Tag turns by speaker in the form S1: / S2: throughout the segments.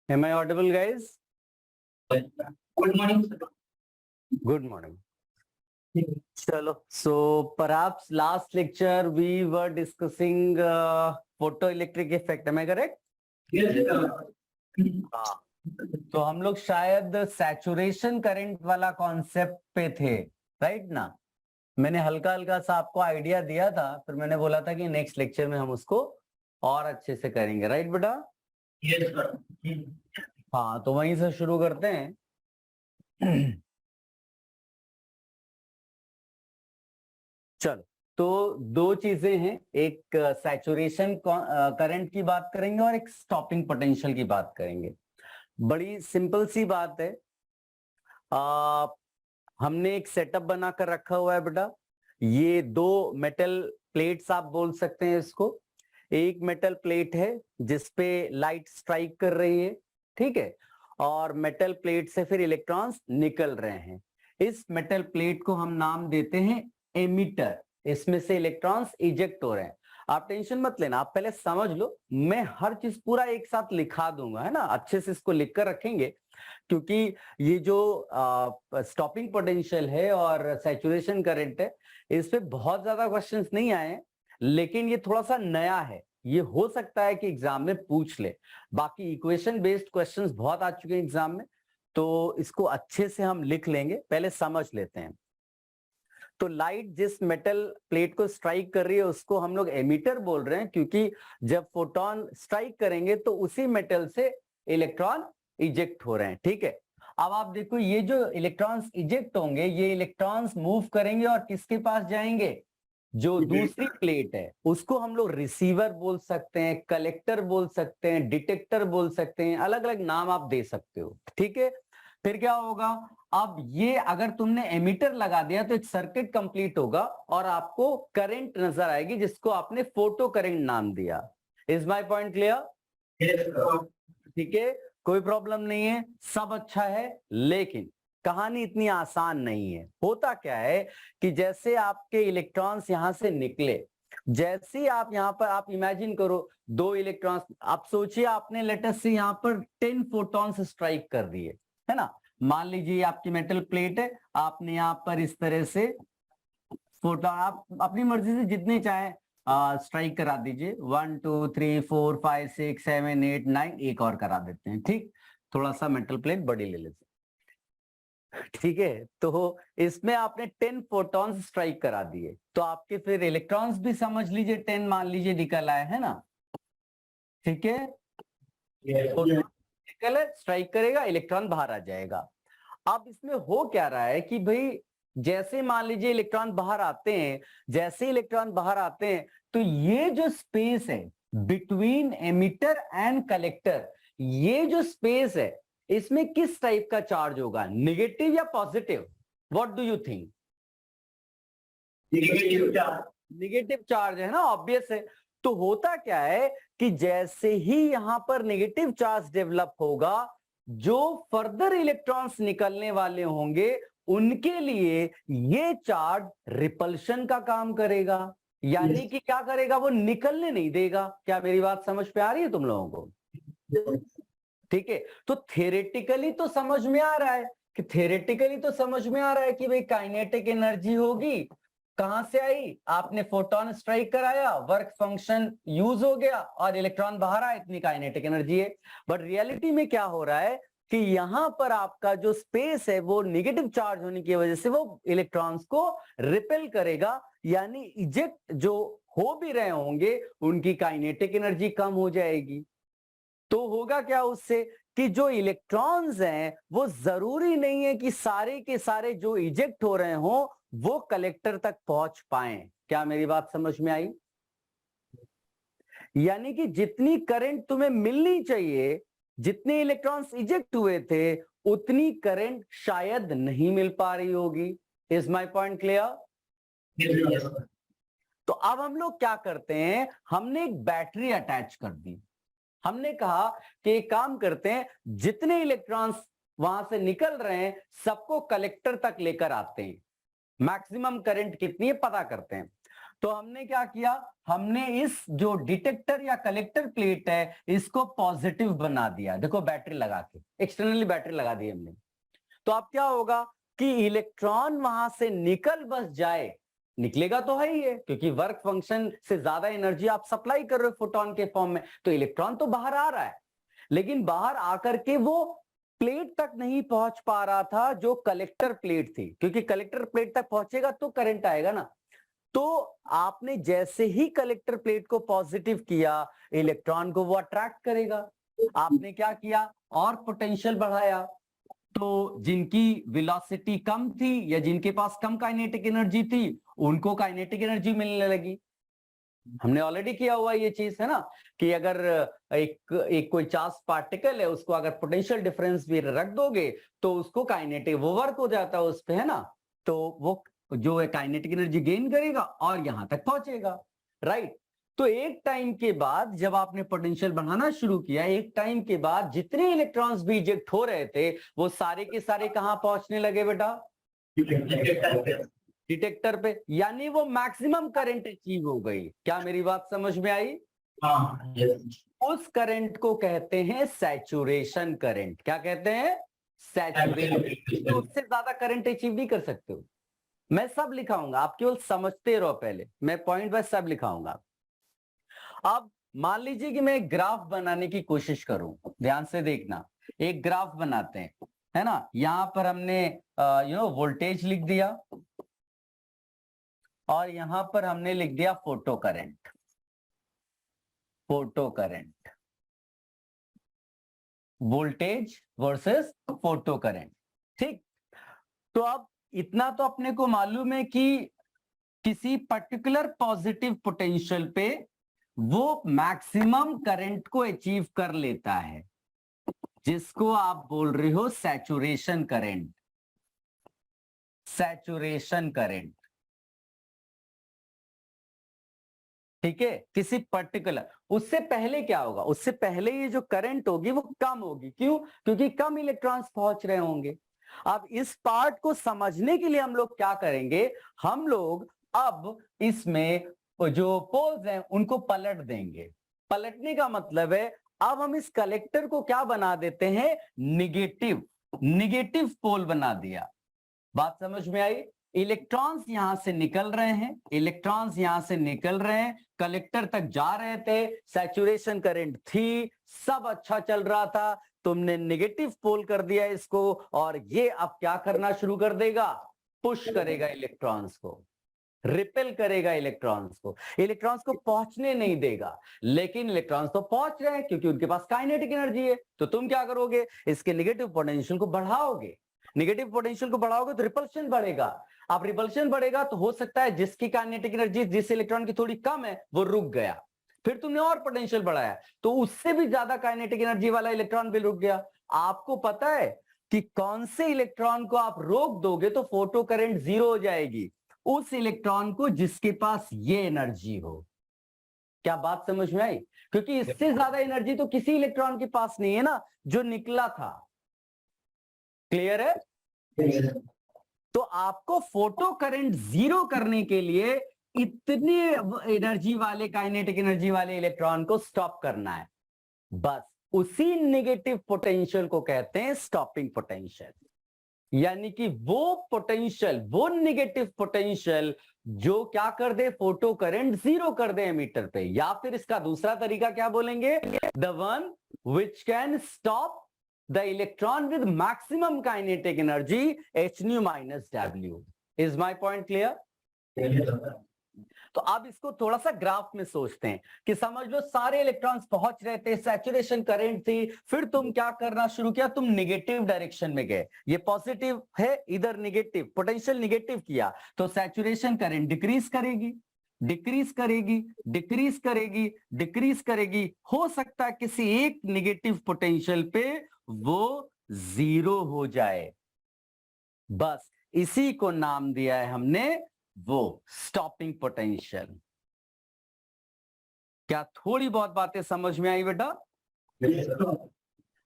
S1: Am I audible, guys?
S2: Good morning, sir.
S1: Good morning. Chalo. So perhaps last lecture we were discussing photoelectric effect. Am I correct?
S2: Yes, sir.
S1: हाँ. तो हम लोग शायद saturation current वाला concept पे थे, right ना? मैंने हल्का हल्का सा आपको आइडिया दिया था, फिर मैंने बोला था कि नेक्स्ट लेक्चर में हम उसको और अच्छे से करेंगे, राइट बेटा?
S2: Yes, sir.
S1: हाँ, तो वहीं से शुरू करते हैं. चलो, तो दो चीजें हैं, एक सैचुरेशन करंट की बात करेंगे और एक स्टॉपिंग पोटेंशियल की बात करेंगे. बड़ी सिंपल सी बात है. हमने एक सेटअप बनाकर रखा हुआ है बेटा. ये दो मेटल प्लेट्स आप बोल सकते हैं इसको. एक मेटल प्लेट है जिसपे लाइट स्ट्राइक कर रही है, ठीक है, और मेटल प्लेट से फिर इलेक्ट्रॉन्स निकल रहे हैं. इस मेटल प्लेट को हम नाम देते हैं एमिटर. इसमें से इलेक्ट्रॉन्स इजेक्ट हो रहे हैं. आप टेंशन मत लेना, आप पहले समझ लो. मैं हर चीज पूरा एक साथ लिखा दूंगा, है ना? अच्छे से इसको लिख कर रखेंगे, क्योंकि ये जो स्टॉपिंग पोटेंशियल है और सैचुरेशन करंट है, इस पे बहुत ज्यादा क्वेश्चंस नहीं आए हैं, लेकिन ये थोड़ा सा नया है. ये हो सकता है कि एग्जाम में पूछ ले. बाकी इक्वेशन बेस्ड क्वेश्चंस बहुत आ चुके हैं एग्जाम में, तो इसको अच्छे से हम लिख लेंगे. पहले समझ लेते हैं. तो लाइट जिस मेटल प्लेट को स्ट्राइक कर रही है उसको हम लोग एमिटर बोल रहे हैं, क्योंकि जब फोटोन स्ट्राइक करेंगे तो उसी मेटल से इलेक्ट्रॉन इजेक्ट हो रहे हैं, ठीक है. अब आप देखो, ये जो इलेक्ट्रॉन्स इजेक्ट होंगे, ये इलेक्ट्रॉन्स मूव करेंगे और किसके पास जाएंगे? जो दूसरी प्लेट है उसको हम लोग रिसीवर बोल सकते हैं, कलेक्टर बोल सकते हैं, डिटेक्टर बोल सकते हैं, अलग अलग नाम आप दे सकते हो, ठीक है. फिर क्या होगा? अब ये अगर तुमने एमिटर लगा दिया तो एक सर्किट कंप्लीट होगा और आपको करंट नजर आएगी, जिसको आपने फोटो करंट नाम दिया. Is my point clear?
S2: Yes, sir.
S1: ठीक है, कोई प्रॉब्लम नहीं है, सब अच्छा है. लेकिन कहानी इतनी आसान नहीं है. होता क्या है कि जैसे आपके इलेक्ट्रॉन्स यहां से निकले, जैसे आप यहां पर, आप इमेजिन करो दो इलेक्ट्रॉन्स, आप सोचिए आपने लेटेस्ट से यहां पर 10 फोटॉन्स स्ट्राइक कर दिए, है ना? मान लीजिए आपकी मेटल प्लेट है, आपने यहां पर इस तरह से फोटॉन, आप अपनी मर्जी से जितने चाहे स्ट्राइक करा दीजिए. 1 2 3 4 5 6 7 8 9, एक और करा देते हैं, ठीक. थोड़ा सा मेटल प्लेट बड़ी ले लेते हैं, ठीक है. तो इसमें आपने 10 फोटॉन्स स्ट्राइक करा दिए, तो आपके फिर इलेक्ट्रॉन्स भी समझ लीजिए 10 मान लीजिए निकल आए, है ना? ठीक है. निकल है, स्ट्राइक करेगा, इलेक्ट्रॉन बाहर आ जाएगा. अब इसमें हो क्या रहा है कि भाई, जैसे मान लीजिए इलेक्ट्रॉन बाहर आते हैं, जैसे इलेक्ट्रॉन बाहर आते हैं, तो ये जो स्पेस है बिटवीन एमिटर एंड कलेक्टर, ये जो स्पेस है, इसमें किस टाइप का चार्ज होगा? नेगेटिव या positive? What do you think?
S2: Negative charge.
S1: Negative charge है ना, ऑब्वियस है. तो होता क्या है कि जैसे ही यहां पर नेगेटिव चार्ज डेवलप होगा, जो फर्दर इलेक्ट्रॉन्स निकलने वाले होंगे उनके लिए ये चार्ज रिपल्शन का काम करेगा. यानी कि क्या करेगा? वो निकलने नहीं देगा. क्या मेरी बात समझ पे आ रही है तुम लोगों को? ठीक है. तो थ्योरेटिकली तो समझ में आ रहा है कि भाई काइनेटिक एनर्जी होगी. कहां से आई? आपने फोटोन स्ट्राइक कराया, वर्क फंक्शन यूज हो गया और इलेक्ट्रॉन बाहर आया, इतनी काइनेटिक एनर्जी है. बट रियलिटी में क्या हो रहा है कि यहां पर आपका जो स्पेस है वो नेगेटिव चार्ज होने की वजह से वो इलेक्ट्रॉन्स को रिपेल करेगा. यानी इजेक्ट जो हो भी रहे होंगे उनकी काइनेटिक एनर्जी कम हो जाएगी. तो होगा क्या उससे कि जो इलेक्ट्रॉन्स हैं वो जरूरी नहीं है कि सारे के सारे जो इजेक्ट हो रहे हों वो कलेक्टर तक पहुंच पाए. क्या मेरी बात समझ में आई? यानी कि जितनी करंट तुम्हें मिलनी चाहिए, जितने इलेक्ट्रॉन्स इजेक्ट हुए थे, उतनी करंट शायद नहीं मिल पा रही होगी. Is my point clear?
S2: Yes, sir.
S1: तो अब हम लोग क्या करते हैं, हमने एक बैटरी अटैच कर दी. हमने कहा कि एक काम करते हैं, जितने इलेक्ट्रॉन्स वहां से निकल रहे हैं सबको कलेक्टर तक लेकर आते हैं. मैक्सिमम करंट कितनी है पता करते हैं. तो हमने क्या किया, हमने इस जो डिटेक्टर या कलेक्टर प्लेट है इसको पॉजिटिव बना दिया। देखो बैटरी लगा के, एक्सटर्नली बैटरी लगा दी हमने। तो अब क्या होगा कि इलेक्ट्रॉन वहां से निकल बस जाए, निकलेगा तो है ही है, क्योंकि वर्क फंक्शन से ज्यादा एनर्जी आप सप्लाई कर रहे हो फोटोन के फॉर्म में, तो इलेक्ट्रॉन तो बाहर आ रहा है, लेकिन बाहर आकर के वो प्लेट तक नहीं पहुंच पा रहा था जो कलेक्टर प्लेट थी, क्योंकि कलेक्टर प्लेट तक पहुंचेगा तो करंट आएगा ना। तो आपने जैसे ही कलेक्टर प्लेट को पॉजिटिव किया, इलेक्ट्रॉन को वो अट्रैक्ट करेगा। आपने क्या किया, और पोटेंशियल बढ़ाया, तो जिनकी वेलोसिटी कम थी या जिनके पास कम काइनेटिक एनर्जी थी उनको काइनेटिक एनर्जी मिलने लगी। हमने ऑलरेडी किया हुआ ये चीज है ना, कि अगर एक कोई चार्ज पार्टिकल है उसको अगर पोटेंशियल डिफरेंस भी रख दोगे तो उसको काइनेटिक वो वर्क हो जाता है उस पे, है ना। तो वो जो है काइनेटिक एनर्जी गेन करेगा और यहां तक पहुंचेगा, राइट। तो एक टाइम के बाद जब आपने पोटेंशियल बढ़ाना शुरू किया, एक टाइम के बाद जितने इलेक्ट्रॉन्स भी इजेक्ट हो रहे थे वो सारे के सारे कहां पहुंचने लगे बेटा, डिटेक्टर पे, यानी वो मैक्सिमम करंट अचीव हो गई। क्या मेरी बात समझ में आई?
S2: हाँ,
S1: उस करंट को कहते हैं सैचुरेशन करंट। क्या कहते हैं? सैचुरेशन। तो उससे ज्यादा करंट अचीव नहीं कर सकते हो। मैं सब लिखाऊंगा, आप केवल समझते रहो, पहले मैं पॉइंट वाइज सब लिखाऊंगा। अब मान लीजिए कि मैं एक ग्राफ बनाने की कोशिश करूं, ध्यान से देखना। एक ग्राफ बनाते हैं, है ना। यहां पर हमने वोल्टेज लिख दिया और यहां पर हमने लिख दिया photo current. Photo current, voltage versus photo current, ठीक। तो अब इतना तो अपने को मालूम है कि किसी पर्टिकुलर पॉजिटिव पोटेंशियल पे वो मैक्सिमम करंट को अचीव कर लेता है, जिसको आप बोल रहे हो सैचुरेशन करंट। सैचुरेशन करंट, ठीक है। किसी पर्टिकुलर, उससे पहले क्या होगा, उससे पहले ये जो करंट होगी वो कम होगी। क्यों? क्योंकि कम इलेक्ट्रॉन्स पहुंच रहे होंगे। अब इस पार्ट को समझने के लिए हम लोग क्या करेंगे, हम लोग अब इसमें जो पोल्स हैं उनको पलट देंगे। पलटने का मतलब है अब हम इस कलेक्टर को क्या बना देते हैं, निगेटिव, निगेटिव पोल बना दिया। बात समझ में आई? इलेक्ट्रॉन्स यहां से निकल रहे हैं, इलेक्ट्रॉन्स यहां से निकल रहे हैं, कलेक्टर तक जा रहे थे, सैचुरेशन करंट थी, सब अच्छा चल रहा था। तुमने नेगेटिव पोल कर दिया इसको, और ये अब क्या करना शुरू कर देगा, पुश करेगा इलेक्ट्रॉन्स को, रिपेल करेगा इलेक्ट्रॉन्स को, इलेक्ट्रॉन्स को पहुंचने नहीं देगा। लेकिन इलेक्ट्रॉन्स तो पहुंच रहे हैं क्योंकि उनके पास काइनेटिक एनर्जी है। तो तुम क्या करोगे, इसके नेगेटिव पोटेंशियल को बढ़ाओगे। नेगेटिव पोटेंशियल को बढ़ाओगे तो रिपल्शन बढ़ेगा। अब रिपल्शन बढ़ेगा तो हो सकता है जिसकी काइनेटिक एनर्जी जिस इलेक्ट्रॉन की थोड़ी कम है वो रुक गया, फिर तुमने और पोटेंशियल बढ़ाया तो उससे भी ज्यादा काइनेटिक एनर्जी वाला इलेक्ट्रॉन भी रुक गया। आपको पता है कि कौन से इलेक्ट्रॉन को आप रोक दोगे तो फोटो करंट जीरो हो जाएगी, उस इलेक्ट्रॉन को जिसके पास ये एनर्जी हो। क्या बात समझ में आई? क्योंकि इससे ज्यादा एनर्जी तो किसी इलेक्ट्रॉन के पास नहीं है ना जो निकला था। क्लियर है? तो आपको फोटो करंट जीरो करने के लिए इतनी एनर्जी वाले, काइनेटिक एनर्जी वाले इलेक्ट्रॉन को स्टॉप करना है। बस उसी नेगेटिव पोटेंशियल को कहते हैं स्टॉपिंग पोटेंशियल। यानी कि वो पोटेंशियल, वो नेगेटिव पोटेंशियल जो क्या कर दे, फोटो करंट जीरो कर दे एमीटर पे। या फिर इसका दूसरा तरीका क्या बोलेंगे, the one which can stop the electron with maximum kinetic energy hν minus W। Is my point clear? तो अब इसको थोड़ा सा ग्राफ में सोचते हैं कि समझ लो सारे इलेक्ट्रॉन्स पहुंच रहे थे, सैचुरेशन करंट थी, फिर तुम क्या करना शुरू किया, तुम निगेटिव डायरेक्शन में गए। ये पॉजिटिव है, इधर निगेटिव, पोटेंशियल निगेटिव किया तो सैचुरेशन करंट डिक्रीज करेगी, डिक्रीज करेगी, डिक्रीज करेगी, डिक्रीज करेगी। हो सकता है किसी एक निगेटिव पोटेंशियल पे वो जीरो हो जाए। बस इसी को नाम दिया है हमने वो स्टॉपिंग पोटेंशियल। क्या थोड़ी बहुत बातें समझ में आई बेटा?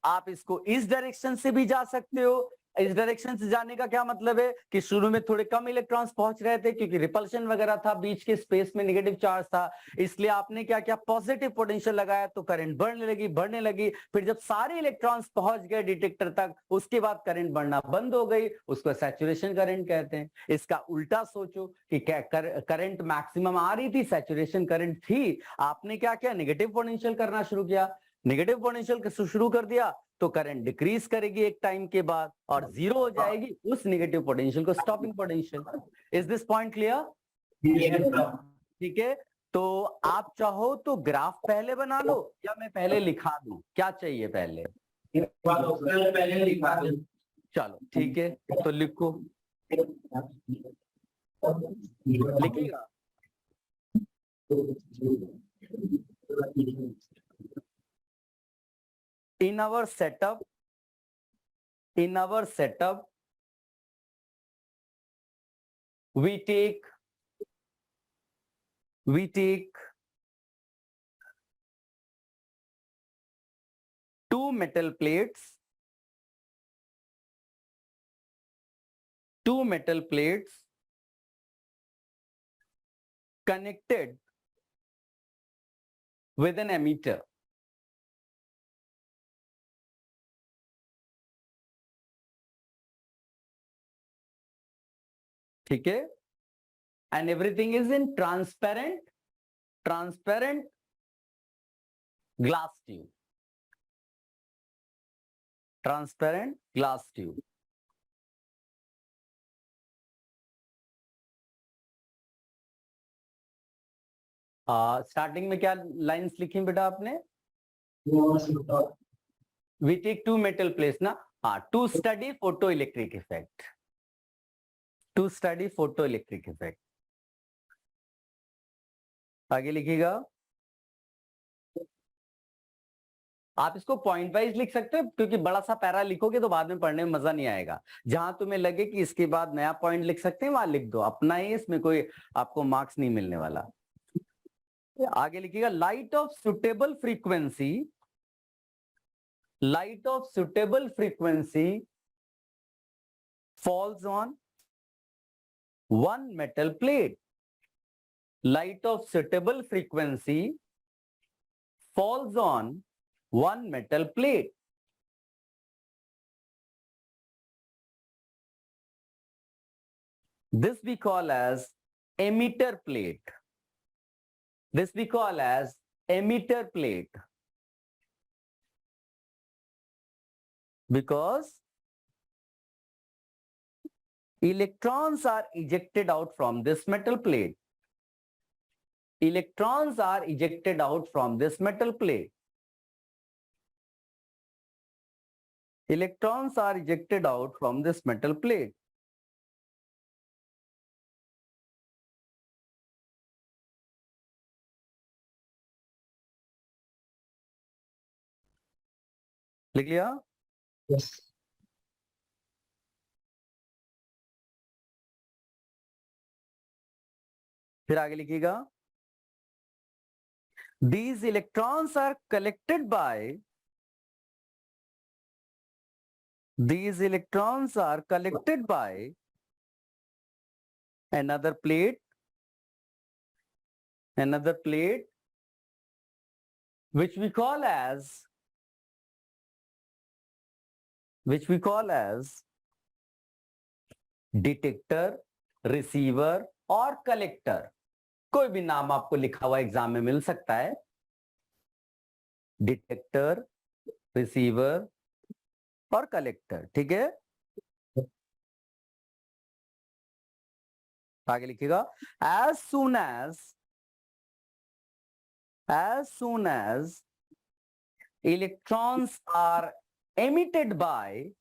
S1: आप इसको इस डायरेक्शन से भी जा सकते हो, इस डायरेक्शन से जाने का क्या मतलब है कि शुरू में थोड़े कम इलेक्ट्रॉन्स पहुंच रहे थे क्योंकि रिपल्शन वगैरह था, बीच के स्पेस में नेगेटिव चार्ज था, इसलिए आपने क्या किया, पॉजिटिव पोटेंशियल लगाया तो करंट बढ़ने लगी। फिर जब सारे इलेक्ट्रॉन्स पहुंच गए डिटेक्टर तक, उसके बाद करंट बढ़ना बंद हो गई, उसको सैचुरेशन करंट कहते हैं। इसका उल्टा सोचो कि करंट मैक्सिमम आ रही थी, सैचुरेशन करंट थी, आपने क्या किया, नेगेटिव पोटेंशियल करना शुरू किया, नेगेटिव पोटेंशियल शुरू कर दिया तो करंट डिक्रीज करेगी एक टाइम के बाद और जीरो हो जाएगी उस नेगेटिव पोटेंशियल को stopping potential. Is this point clear? ठीक है, तो आप चाहो तो ग्राफ पहले बना लो या मैं पहले लिखा दूं, क्या चाहिए पहले?
S2: पहले लिखा दो।
S1: चलो ठीक है, तो लिखो, लिखिएगा। In our setup, we take two metal plates connected with an emitter. ठीक है, and everything is in transparent glass tube. Transparent glass tube. Starting में क्या लाइंस लिखी बेटा आपने? We take two metal plates ना, to study photoelectric effect. To study photoelectric effect. आगे लिखिएगा। आप इसको पॉइंट वाइज लिख सकते हो क्योंकि बड़ा सा पैरा लिखोगे तो बाद में पढ़ने में मजा नहीं आएगा। जहां तुम्हें लगे कि इसके बाद नया पॉइंट लिख सकते हैं वहां लिख दो, अपना ही, इसमें कोई आपको मार्क्स नहीं मिलने वाला। आगे लिखिएगा, light of suitable frequency falls on one metal plate. Light of suitable frequency falls on one metal plate. This we call as emitter plate. Because electrons are ejected out from this metal plate. Electrons are ejected out from this metal plate. Electrons are ejected out from this metal plate. लिख लिया?
S2: Yes.
S1: फिर आगे लिखिएगा, these electrons are collected by another plate which we call as detector, receiver और collector. कोई भी नाम आपको लिखा हुआ एग्जाम में मिल सकता है। डिटेक्टर, रिसीवर और कलेक्टर, ठीक है। आगे लिखिएगा, as soon as electrons are emitted by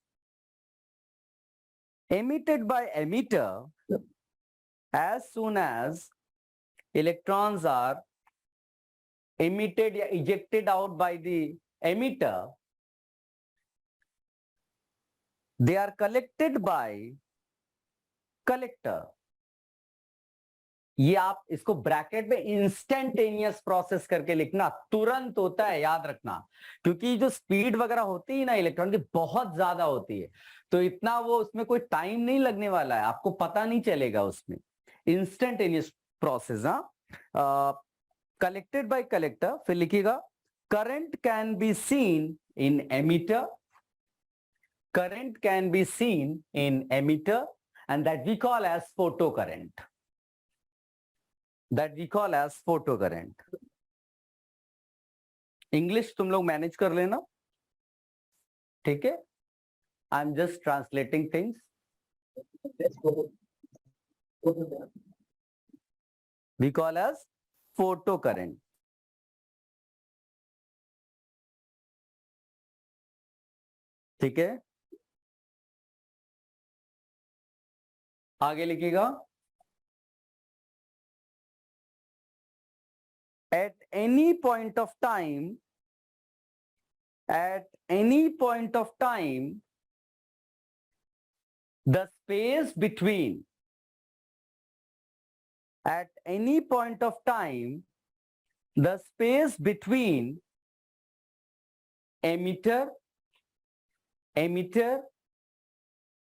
S1: emitter, as soon as electrons are emitted या ejected out by the emitter, they are collected by collector. ये आप इसको ब्रैकेट में इंस्टेंटेनियस प्रोसेस करके लिखना, तुरंत होता है, याद रखना, क्योंकि जो स्पीड वगैरह होती है ना इलेक्ट्रॉन की बहुत ज्यादा होती है, तो इतना वो उसमें कोई टाइम नहीं लगने वाला है, आपको पता नहीं चलेगा उसमें। Instantaneous process. Collected by collector, फिर लिखिएगा current can be seen in ammeter, current can be seen in emitter and that we call as photocurrent, that we call as photocurrent. English तुम लोग मैनेज कर लेना, ठीक है? I am just translating things. We call as photocurrent. ठीक है, आगे लिखिएगा at any point of time, at any point of time, the space between, at any point of time, the space between emitter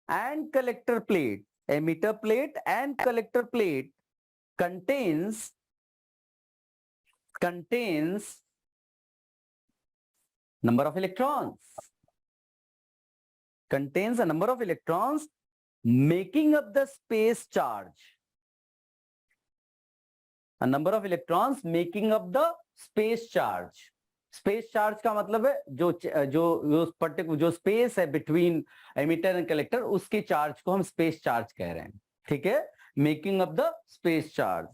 S1: and collector plate, emitter plate and collector plate contains number of electrons, contains a number of electrons making up the space charge, a number of electrons making up the space charge. Space charge का मतलब है जो space है between emitter and collector, उसके charge को हम space charge कह रहे हैं, ठीक है? Making up the space charge,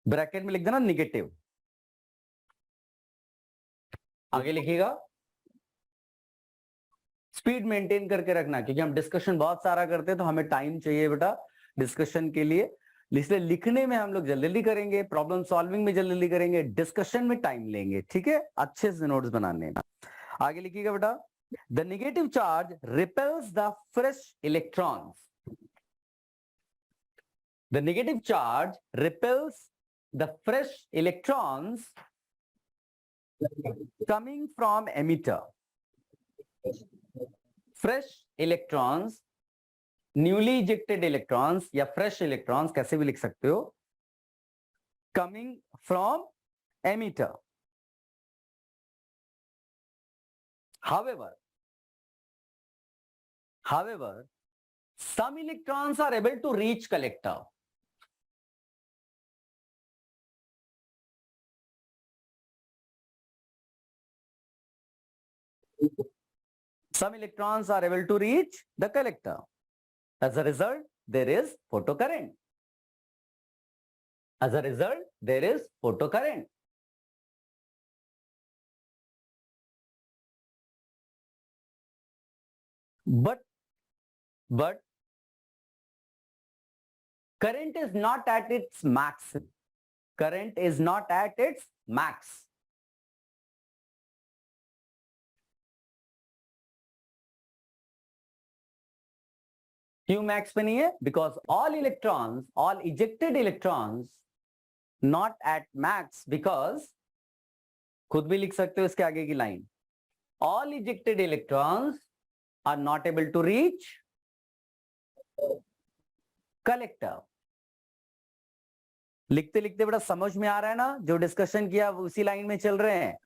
S1: bracket में लिख देना निगेटिव. आगे लिखिएगा स्पीड मेंटेन करके रखना, क्योंकि हम डिस्कशन बहुत सारा करते हैं तो हमें टाइम चाहिए बेटा डिस्कशन के लिए, इसलिए लिखने में हम लोग जल्दी जल्दी करेंगे, प्रॉब्लम सॉल्विंग में जल्दी जल्दी करेंगे, डिस्कशन में टाइम लेंगे, ठीक है? अच्छे से नोट्स बनाने में. आगे लिखिएगा बेटा, the negative charge repels the fresh electrons, the negative charge repels the fresh electrons coming from emitter. Fresh electrons, newly ejected electrons या फ्रेश इलेक्ट्रॉन्स कैसे भी लिख सकते हो, coming from emitter. However, some electrons are able to reach collector. Some electrons are able to reach the collector. As a result, there is photocurrent. As a result, there is photocurrent. But current is not at its max. Current is not at its max. क्यों max पे नहीं है? Because all electrons, all ejected electrons not at max, because खुद भी लिख सकते हो इसके आगे की line, all ejected electrons are not able to reach collector. लिखते लिखते बड़ा समझ में आ रहा है ना, जो डिस्कशन किया वो उसी लाइन में चल रहे हैं.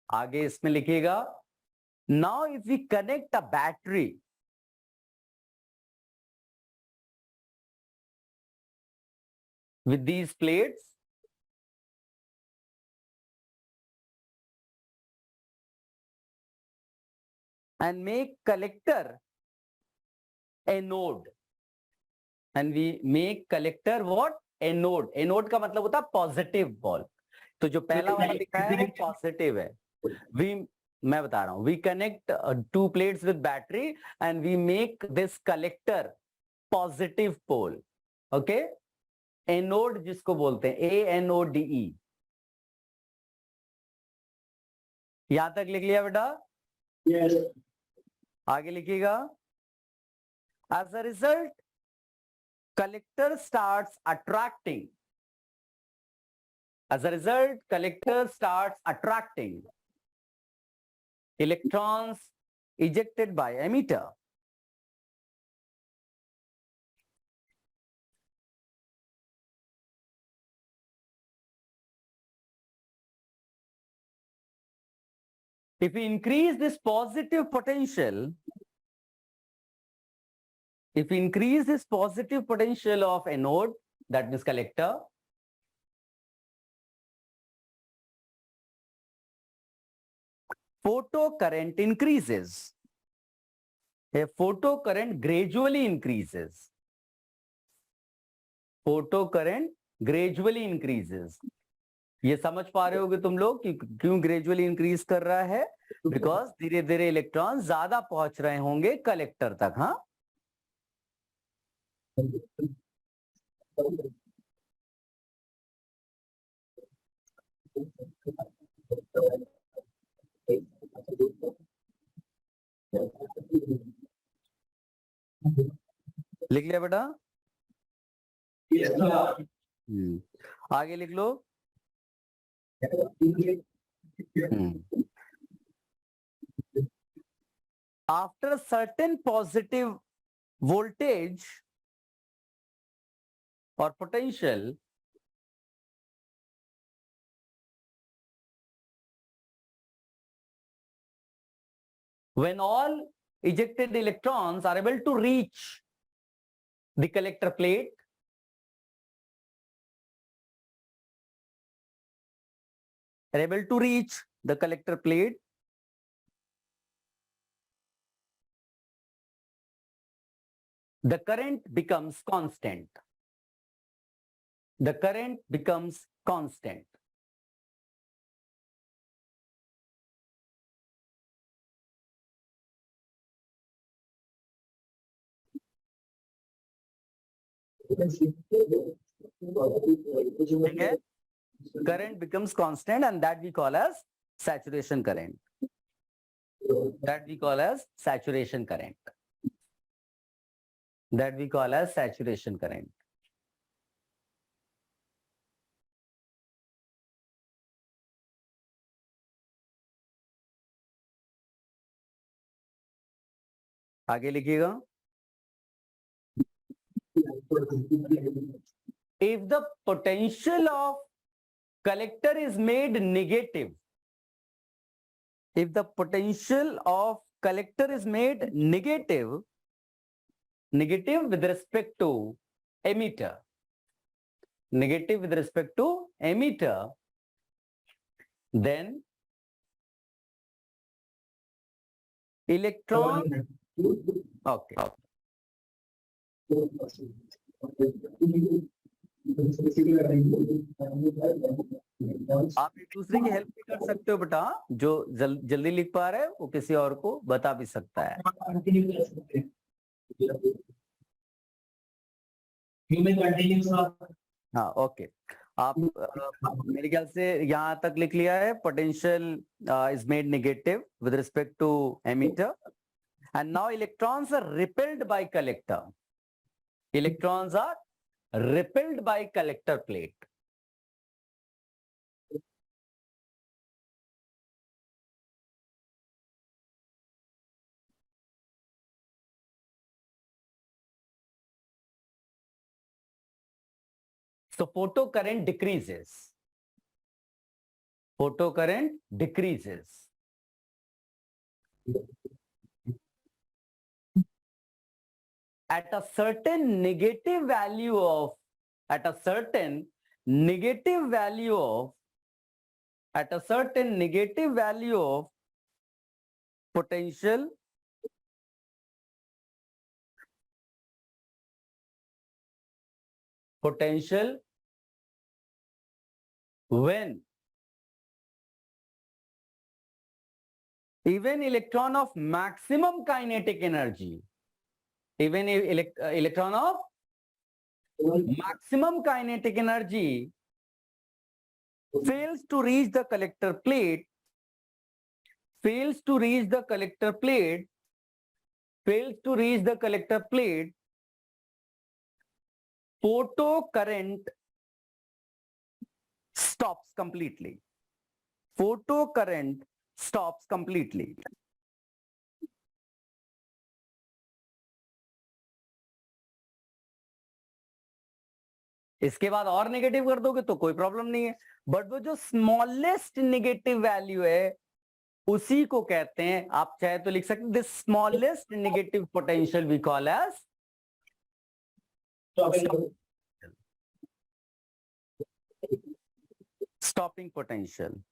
S1: आगे इसमें लिखिएगा, now if we connect a battery with these plates, and make collector anode, and we make collector what? Anode. Anode का मतलब होता है पॉजिटिव बॉल. तो जो पहला वाला लिखा है वो पॉजिटिव है. मैं बता रहा हूं, we connect two plates with battery and we make this collector positive pole. Okay? Anode जिसको बोलते हैं, ANODE। यहां तक लिख लिया बेटा?
S2: Yes.
S1: आगे लिखिएगा। As a result collector starts attracting, as a result collector starts attracting electrons ejected by emitter. If we increase this positive potential, if we increase this positive potential of anode, that means collector, photocurrent increases. A photocurrent gradually increases. Photocurrent gradually increases. ये समझ पा रहे होगे तुम लोग कि क्यों gradually increase कर रहा है? बिकॉज धीरे धीरे इलेक्ट्रॉन ज्यादा पहुंच रहे होंगे कलेक्टर तक। हाँ, लिख लिया बेटा?
S2: Yes, sir.
S1: आगे लिख लो। After a certain positive voltage or potential, when all ejected electrons are able to reach the collector plate, are able to reach the collector plate, the current becomes constant. The current becomes constant. Okay? Current becomes constant, and that we call as saturation current. That we call as saturation current. That we call as saturation current. आगे लिखिएगा। If the potential of collector is made negative, if the potential of collector is made negative with respect to emitter, negative with respect to emitter, then electron, okay. आप एक दूसरे की help भी कर सकते हो बेटा। जो जल्दी लिख पा रहे हैं वो किसी और को बता भी सकता है। हाँ, ओके। आप मेरे ख्याल से यहाँ तक लिख लिया है। Potential is made negative with respect to emitter, and now electrons are repelled by collector. Electrons are repelled by collector plate. So photocurrent decreases. Photocurrent decreases. At a certain negative value of, at a certain negative value of potential, when even electron of maximum kinetic energy, even electron of maximum kinetic energy fails to reach the collector plate, fails to reach the collector plate, fails to reach the collector plate, photocurrent stops completely. Photocurrent stops completely. इसके बाद और negative कर दोगे तो कोई problem नहीं है, but वो जो स्मॉलेस्ट नेगेटिव वैल्यू है उसी को कहते हैं, आप चाहे तो लिख सकते हैं this smallest negative potential we call as stopping potential.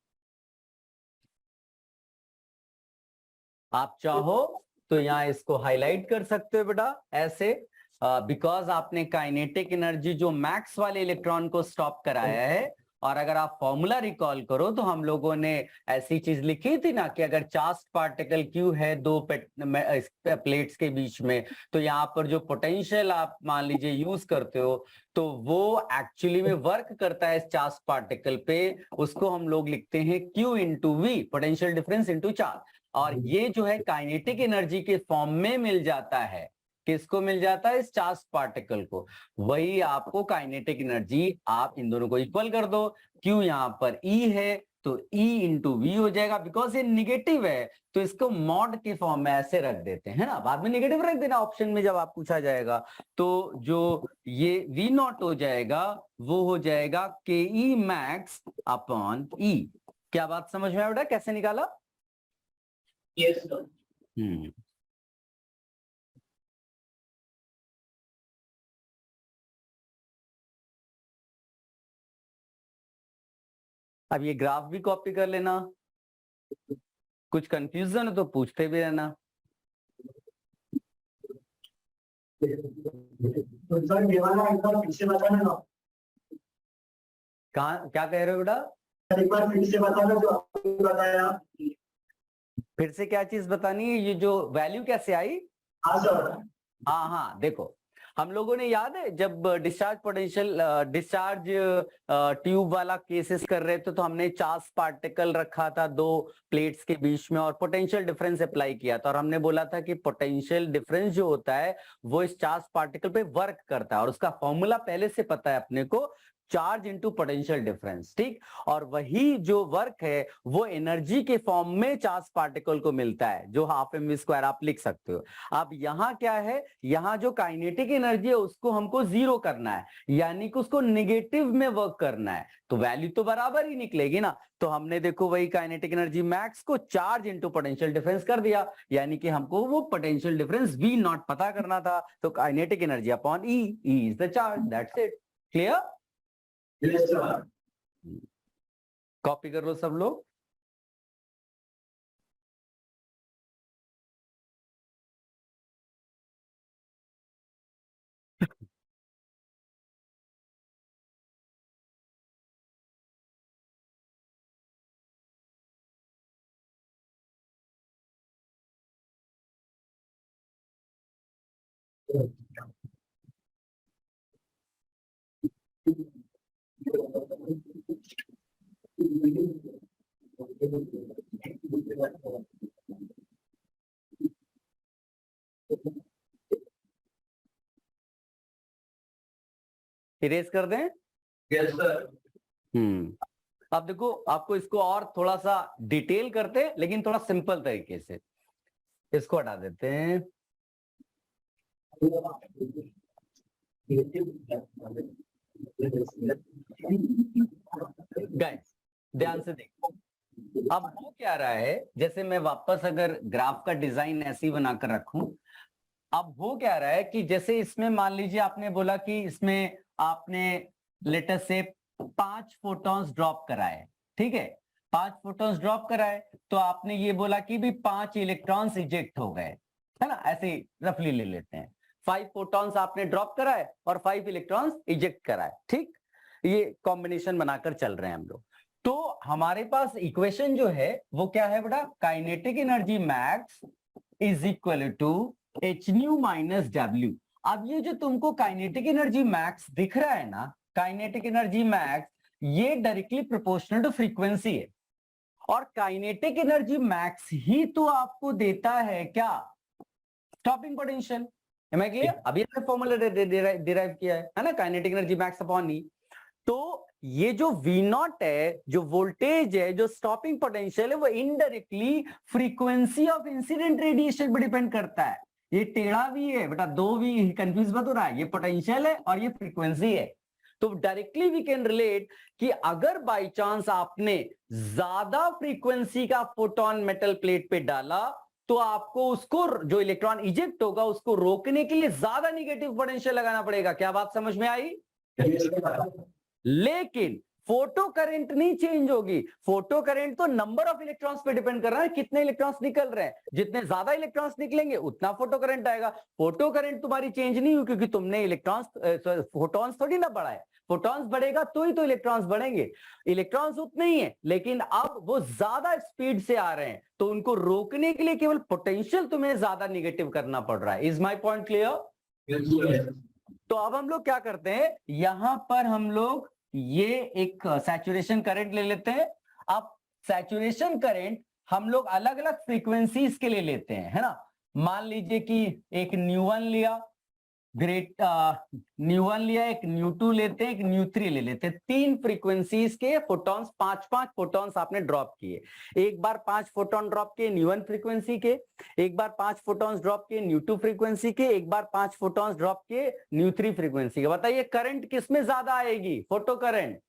S1: आप चाहो तो यहां इसको हाईलाइट कर सकते हो बेटा ऐसे, बिकॉज आपने काइनेटिक एनर्जी जो मैक्स वाले इलेक्ट्रॉन को स्टॉप कराया है। और अगर आप फॉर्मूला रिकॉल करो तो हम लोगों ने ऐसी चीज लिखी थी ना कि अगर चार्ज पार्टिकल क्यू है दो प्लेट्स के बीच में, तो यहाँ पर जो पोटेंशियल आप मान लीजिए यूज करते हो तो वो एक्चुअली में वर्क करता है इस चार्ज पार्टिकल पे, उसको हम लोग लिखते हैं Q into V, potential difference into charge. और ये जो है काइनेटिक एनर्जी के फॉर्म में मिल जाता है, किसको मिल जाता है? इस चार्ज पार्टिकल को। वही आपको काइनेटिक एनर्जी, आप इन दोनों को इक्वल कर दो, क्यू यहाँ पर E है तो E इंटू वी हो जाएगा, बिकॉज ये निगेटिव है तो इसको मॉड के फॉर्म में ऐसे रख देते हैं ना, बाद में निगेटिव रख देना ऑप्शन में जब आप पूछा जाएगा। तो जो ये V नॉट हो जाएगा वो हो जाएगा KE मैक्स अपॉन E। क्या बात समझ में आया बेटा, कैसे निकाला?
S2: Yes sir.
S1: अब ये ग्राफ भी कॉपी कर लेना, कुछ कंफ्यूजन है तो पूछते भी रहना।
S2: तो सर ये वाला एक बार फिर से बताना ना।
S1: कहाँ, क्या कह रहे हो बेटा?
S2: एक बार फिर से बताना जो आपने बताया।
S1: फिर से क्या चीज बतानी है? ये जो वैल्यू कैसे आई?
S2: हाँ सर।
S1: हाँ हाँ, देखो हम लोगों ने, याद है जब डिस्चार्ज पोटेंशियल डिस्चार्ज ट्यूब वाला केसेस कर रहे थे तो हमने चार्ज पार्टिकल रखा था दो प्लेट्स के बीच में और पोटेंशियल डिफरेंस अप्लाई किया था, और हमने बोला था कि पोटेंशियल डिफरेंस जो होता है वो इस चार्ज पार्टिकल पे वर्क करता है, और उसका फॉर्मूला पहले से पता है अपने को, चार्ज इंटू पोटेंशियल डिफरेंस, ठीक। और वही जो वर्क है वो एनर्जी के फॉर्म में चार्ज पार्टिकल को मिलता है, जो हाफ एम वी स्क्वायर आप लिख सकते हो। अब यहाँ क्या है, यहाँ जो काइनेटिक एनर्जी है उसको हमको जीरो करना है, यानी कि उसको नेगेटिव में वर्क करना है, तो वैल्यू तो बराबर ही निकलेगी ना। तो हमने देखो वही काइनेटिक एनर्जी मैक्स को चार्ज इंटू पोटेंशियल डिफरेंस कर दिया, यानी कि हमको वो पोटेंशियल डिफरेंस V नॉट पता करना था, तो kinetic energy upon E, E is the charge, that's it. Clear?
S2: Yes sir.
S1: Copy कर लो सब लोग। इरेज कर दें?
S2: Yes sir.
S1: अब देखो आपको इसको और थोड़ा सा डिटेल करते हैं, लेकिन थोड़ा सिंपल तरीके से। इसको हटा देते हैं। गाइस ध्यान से देखो, अब हो क्या रहा है, जैसे मैं वापस अगर ग्राफ का डिजाइन ऐसे ही बनाकर रखूं, अब हो क्या रहा है कि जैसे इसमें मान लीजिए आपने बोला कि इसमें आपने लेटर से 5 फोटॉन्स ड्रॉप कराए, ठीक है, 5 फोटॉन्स ड्रॉप कराए, तो आपने ये बोला कि भी 5 इलेक्ट्रॉन्स इजेक्ट हो गए, है ना, ऐसे ही रफली ले लेते हैं। 5 फोटॉन्स आपने ड्रॉप कराए और 5 इलेक्ट्रॉन्स इजेक्ट कराए, ठीक, ये कॉम्बिनेशन बनाकर चल रहे हैं हम लोग। तो हमारे पास इक्वेशन जो है वो क्या है बेटा? Kinetic energy max is equal to h nu minus W। अब ये जो तुमको काइनेटिक एनर्जी मैक्स दिख रहा है ना, काइनेटिक एनर्जी मैक्स, ये डायरेक्टली प्रोपोर्शनल टू फ्रीक्वेंसी है, और काइनेटिक एनर्जी मैक्स ही तो आपको देता है क्या, stopping potential. Am I clear? अभी हमने फॉर्मूला डिराइव किया है ना, kinetic energy max upon e. तो ये जो V नॉट है, जो वोल्टेज है, जो स्टॉपिंग पोटेंशियल है, वो indirectly frequency of incident radiation पर डिपेंड करता है। ये टेढ़ा भी है बेटा, दो भी कंफ्यूज मत हो रहा है, ये पोटेंशियल है और ये फ्रीक्वेंसी है। तो डायरेक्टली वी कैन रिलेट कि अगर बाय चांस आपने ज्यादा फ्रीक्वेंसी का फोटोन मेटल प्लेट पे डाला, तो आपको उसको जो इलेक्ट्रॉन इजेक्ट होगा उसको रोकने के लिए ज्यादा निगेटिव पोटेंशियल लगाना पड़ेगा। क्या बात समझ में आई? लेकिन फोटो करंट नहीं चेंज होगी। फोटो करंट तो नंबर ऑफ इलेक्ट्रॉन्स पे डिपेंड कर रहा है, कितने इलेक्ट्रॉन्स निकल रहे हैं। जितने ज्यादा इलेक्ट्रॉन्स निकलेंगे उतना फोटो करंट आएगा। फोटो करंट तुम्हारी चेंज नहीं हुई क्योंकि तुमने इलेक्ट्रॉन्स फोटॉन्स थोड़ी ना बढ़ाए। फोटॉन्स बढ़ेगा तो ही तो इलेक्ट्रॉन्स बढ़ेंगे। इलेक्ट्रॉन्स उतने ही है, लेकिन अब वो ज्यादा स्पीड से आ रहे हैं, तो उनको रोकने के लिए केवल पोटेंशियल तुम्हें ज्यादा निगेटिव करना पड़ रहा है। Is my point clear? तो अब हम लोग क्या करते हैं, यहां पर हम लोग ये एक सैचुरेशन करंट ले लेते हैं। अब सैचुरेशन करंट हम लोग अलग अलग फ्रीक्वेंसीज के लिए लेते हैं, है ना। मान लीजिए कि एक न्यू1 लिया, न्यू1 लिया, एक न्यू2 लेते हैं, एक न्यू3 ले लेते हैं। 3 फ्रीक्वेंसीज के फोटॉन्स, 5-5 फोटॉन्स आपने ड्रॉप किए। एक बार 5 फोटॉन ड्रॉप किए न्यू1 फ्रीक्वेंसी के, एक बार 5 फोटॉन्स ड्रॉप किए न्यू2 फ्रीक्वेंसी के, एक बार 5 फोटॉन्स ड्रॉप किए न्यू3 फ्रीक्वेंसी के। बताइए करंट किसमें ज्यादा आएगी? फोटो करंट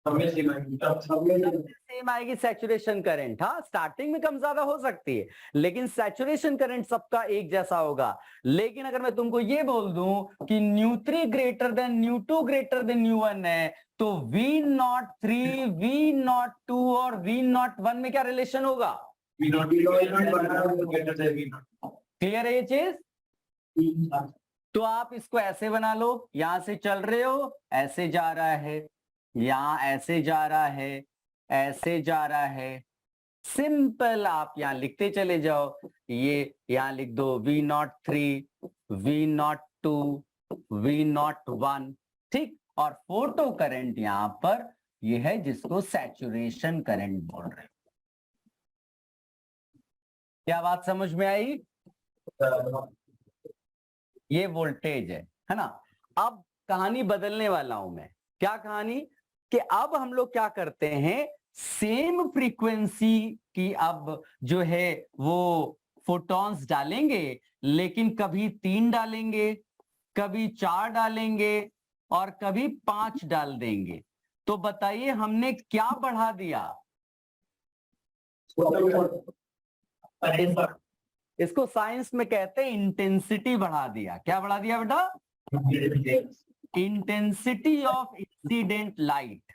S1: सेम आएगी, सैचुरेशन करंट। हाँ, स्टार्टिंग में कम ज्यादा हो सकती है, लेकिन सैचुरेशन करंट सबका एक जैसा होगा। लेकिन अगर मैं तुमको ये बोल दूं कि न्यू3 ग्रेटर देन न्यू2 ग्रेटर देन न्यू1 है, तो V03, V02 और V01 में क्या रिलेशन होगा? क्लियर है ये चीज? तो आप इसको ऐसे बना लो, यहां से चल रहे हो, ऐसे जा रहा है, यहां ऐसे जा रहा है, ऐसे जा रहा है। सिंपल आप यहां लिखते चले जाओ। ये यहां लिख दो V03, V02, V01, ठीक। और फोटो करंट यहां पर ये है जिसको सैचुरेशन करंट बोल रहे हैं। क्या बात समझ में आई? ये वोल्टेज है ना। अब कहानी बदलने वाला हूं मैं। क्या कहानी? कि अब हम लोग क्या करते हैं, सेम फ्रीक्वेंसी की अब जो है वो फोटॉन्स डालेंगे, लेकिन कभी 3 डालेंगे, कभी 4 डालेंगे और कभी 5 डाल देंगे। तो बताइए हमने क्या बढ़ा दिया? इसको साइंस में कहते हैं इंटेंसिटी बढ़ा दिया। क्या बढ़ा दिया बेटा? Intensity of incident light.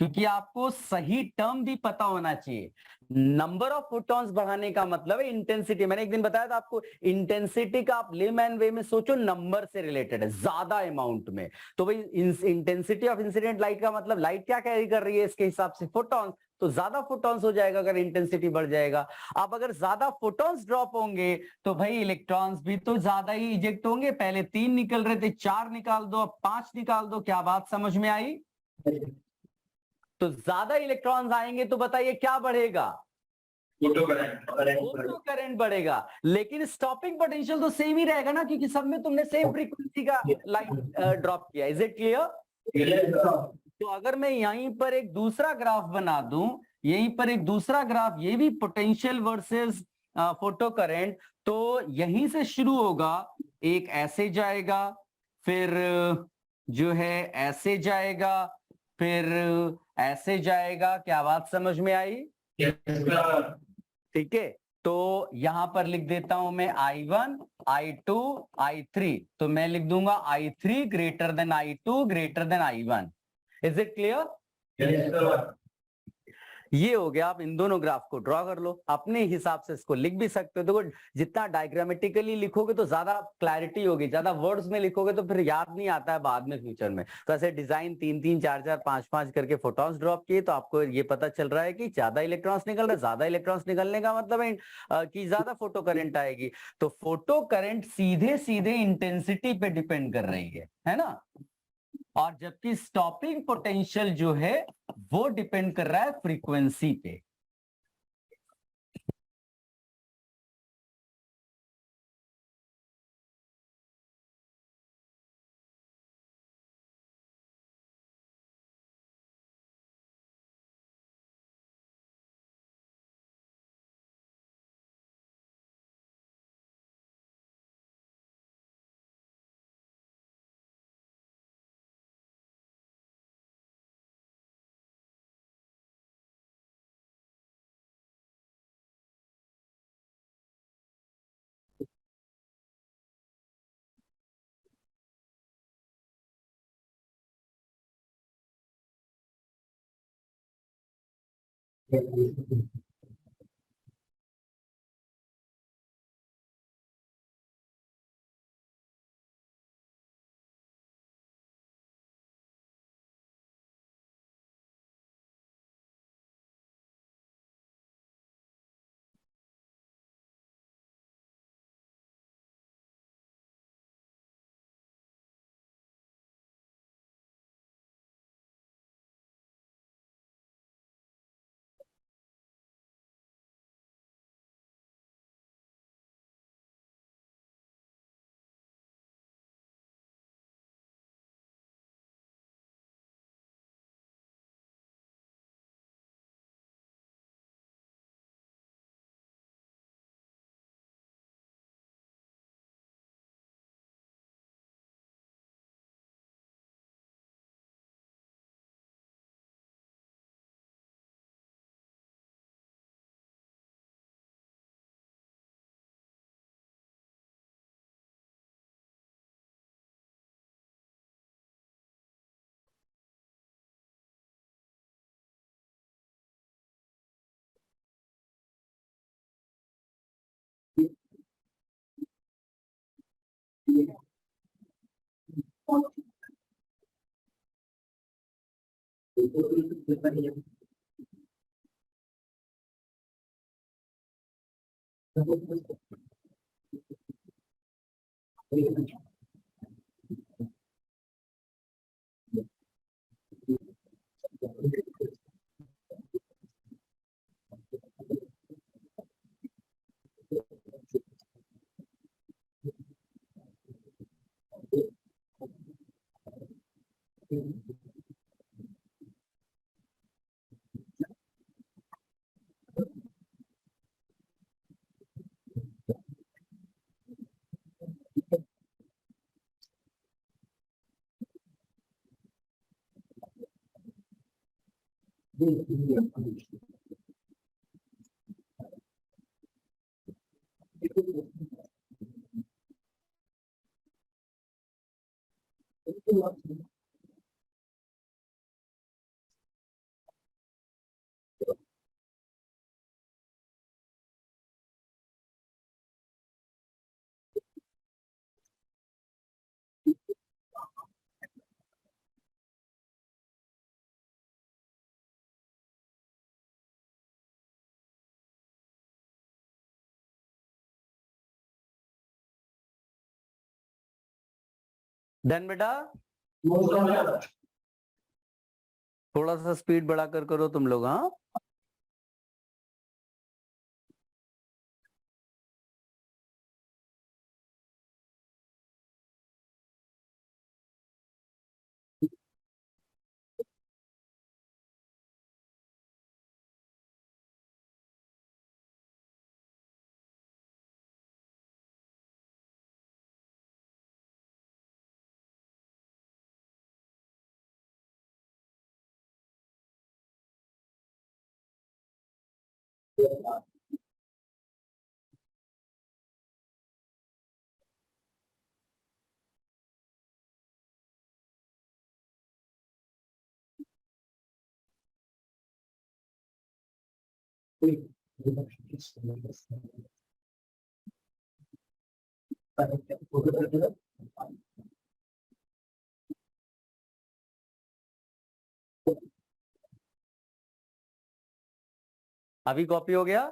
S1: क्योंकि आपको सही टर्म भी पता होना चाहिए। नंबर ऑफ फोटॉन्स बढ़ाने का मतलब है इंटेंसिटी। मैंने एक दिन बताया था आपको, इंटेंसिटी का आप लेमैन वे में सोचो, नंबर से रिलेटेड है, ज्यादा अमाउंट में। तो भाई इंटेंसिटी ऑफ इंसिडेंट लाइट का मतलब लाइट क्या कैरी कर रही है, इसके हिसाब से फोटॉन्स, तो ज्यादा फोटॉन्स हो जाएगा अगर इंटेंसिटी बढ़ जाएगा। अब अगर ज्यादा फोटॉन्स ड्रॉप होंगे तो भाई इलेक्ट्रॉन्स भी तो ज्यादा ही इजेक्ट होंगे। पहले 3 निकल रहे थे, 4 निकाल दो, अब 5 निकाल दो। क्या बात समझ में आई? तो ज्यादा इलेक्ट्रॉन्स आएंगे तो बताइए क्या बढ़ेगा? फोटो करंट बढ़ेगा। लेकिन स्टॉपिंग पोटेंशियल तो सेम ही रहेगा ना, क्योंकि सब में तुमने सेम फ्रीक्वेंसी का लाइट ड्रॉप किया। Is it clear? तो अगर मैं यहीं पर एक दूसरा ग्राफ बना दूं, यहीं पर एक दूसरा ग्राफ, ये भी पोटेंशियल वर्सेस फोटो करंट, तो यहीं से शुरू होगा। एक ऐसे जाएगा, फिर जो है ऐसे जाएगा, फिर ऐसे जाएगा। क्या बात समझ में आई? ठीक है। तो यहां पर लिख देता हूं मैं I1, I2, I3। तो मैं लिख दूंगा I3 greater than I2 greater than I1। Is it clear? ये हो गया। आप इन दोनों ग्राफ को ड्रॉ कर लो, अपने हिसाब से इसको लिख भी सकते हो। देखो जितना डायग्रामेटिकली लिखोगे तो ज्यादा क्लैरिटी होगी, ज्यादा वर्ड्स में लिखोगे तो फिर याद नहीं आता है बाद में फ्यूचर में। तो ऐसे डिजाइन 3-3 4-4 5-5 करके फोटॉन्स ड्रॉप किए तो आपको ये पता चल रहा है कि ज्यादा इलेक्ट्रॉन्स निकल रहे। ज्यादा इलेक्ट्रॉन्स निकलने का मतलब है कि ज्यादा फोटो करंट आएगी। तो फोटो करंट सीधे सीधे इंटेंसिटी पे डिपेंड कर रही है ना। और जबकि स्टॉपिंग पोटेंशियल जो है वो डिपेंड कर रहा है फ्रीक्वेंसी पे। डन बेटा। थोड़ा सा स्पीड बढ़ा कर करो तुम लोग। हाँ अभी कॉपी हो गया?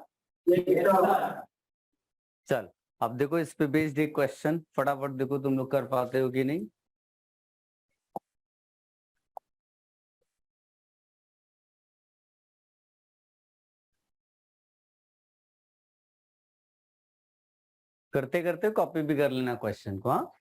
S1: चल अब देखो इस पे बेस्ड एक क्वेश्चन, फटाफट देखो तुम लोग कर पाते हो कि नहीं। करते करते कॉपी भी कर लेना क्वेश्चन को। हाँ,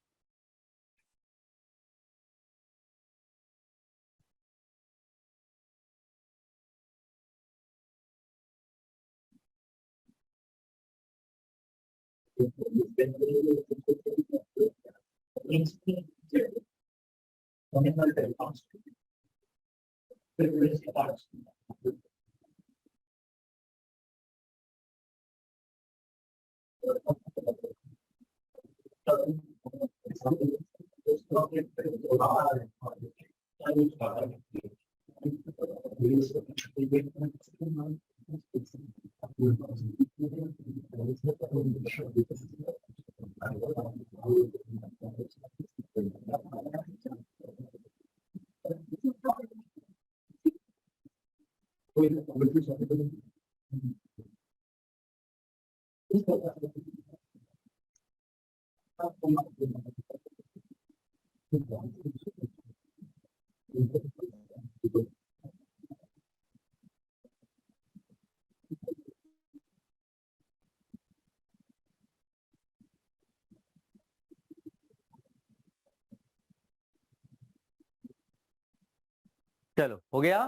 S1: चलो हो गया।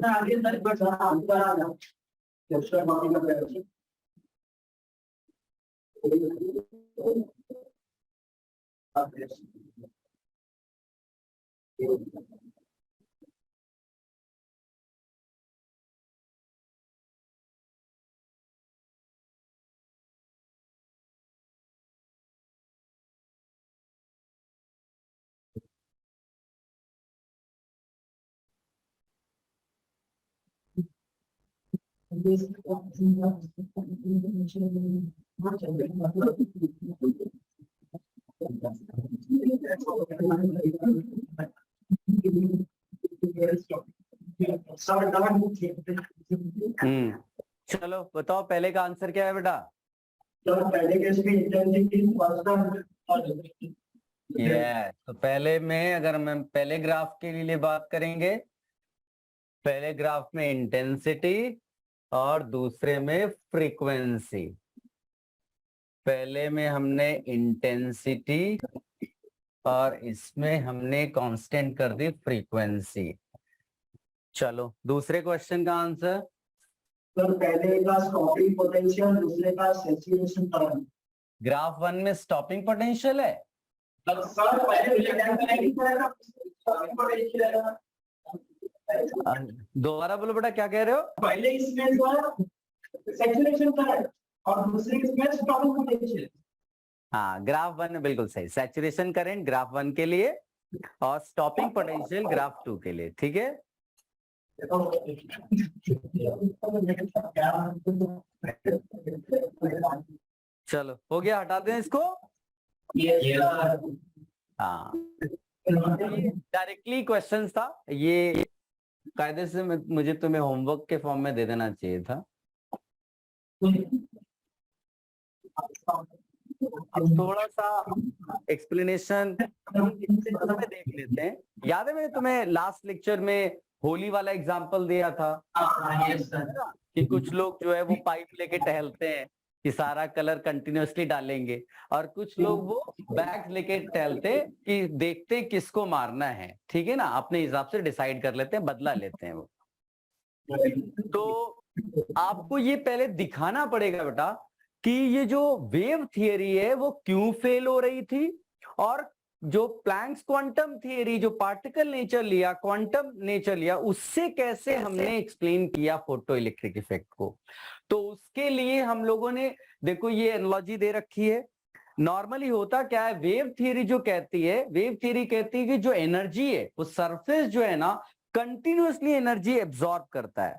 S2: आगे तक
S1: चलो बताओ पहले का आंसर क्या है बेटा?
S2: पहले केस में इंटेंसिटी
S1: तो पहले में अगर हम पहले ग्राफ के लिए बात करेंगे, पहले ग्राफ में इंटेंसिटी और दूसरे में फ्रीक्वेंसी। पहले में हमने इंटेंसिटी और इसमें हमने कांस्टेंट कर दी फ्रीक्वेंसी। चलो दूसरे क्वेश्चन का आंसर।
S2: पहले का स्टॉपिंग पोटेंशियल, दूसरे का सैचुरेशन करंट।
S1: ग्राफ 1 में स्टॉपिंग पोटेंशियल है।
S2: सर
S1: दोबारा बोलो बेटा, क्या कह रहे हो?
S2: पहले इसमें सैचुरेशन करंट और दूसरे इसमें स्टॉपिंग पोटेंशियल।
S1: हाँ, ग्राफ 1 में बिल्कुल सही, सैचुरेशन करंट ग्राफ 1 के लिए और स्टॉपिंग पोटेंशियल ग्राफ 2 के लिए। ठीक है, चलो हो गया, हटाते हैं इसको। हाँ, डायरेक्टली क्वेश्चन था ये, कायदे से मुझे तुम्हें होमवर्क के फॉर्म में दे देना चाहिए था। अब थोड़ा सा एक्सप्लेनेशन देख लेते हैं। याद है मैंने तुम्हें लास्ट लेक्चर में होली वाला एग्जांपल दिया था कि कुछ लोग जो है वो पाइप लेके टहलते हैं कि सारा कलर कंटिन्यूअसली डालेंगे, और कुछ लोग वो बैग्स लेके टहलते कि देखते किसको मारना है। ठीक है ना, अपने हिसाब से डिसाइड कर लेते हैं, बदला लेते हैं वो। तो आपको ये पहले दिखाना पड़ेगा बेटा कि ये जो वेव थियरी है वो क्यों फेल हो रही थी, और जो प्लैंक्स क्वांटम थियरी, जो पार्टिकल नेचर लिया, क्वांटम नेचर लिया, उससे कैसे हमने एक्सप्लेन किया फोटो इलेक्ट्रिक इफेक्ट को। तो उसके लिए हम लोगों ने देखो ये एनालॉजी दे रखी है। नॉर्मली होता क्या है, वेव थियरी जो कहती है, वेव थियरी कहती है कि जो एनर्जी है वो सरफेस जो है ना कंटिन्यूअसली एनर्जी एब्जॉर्ब करता है।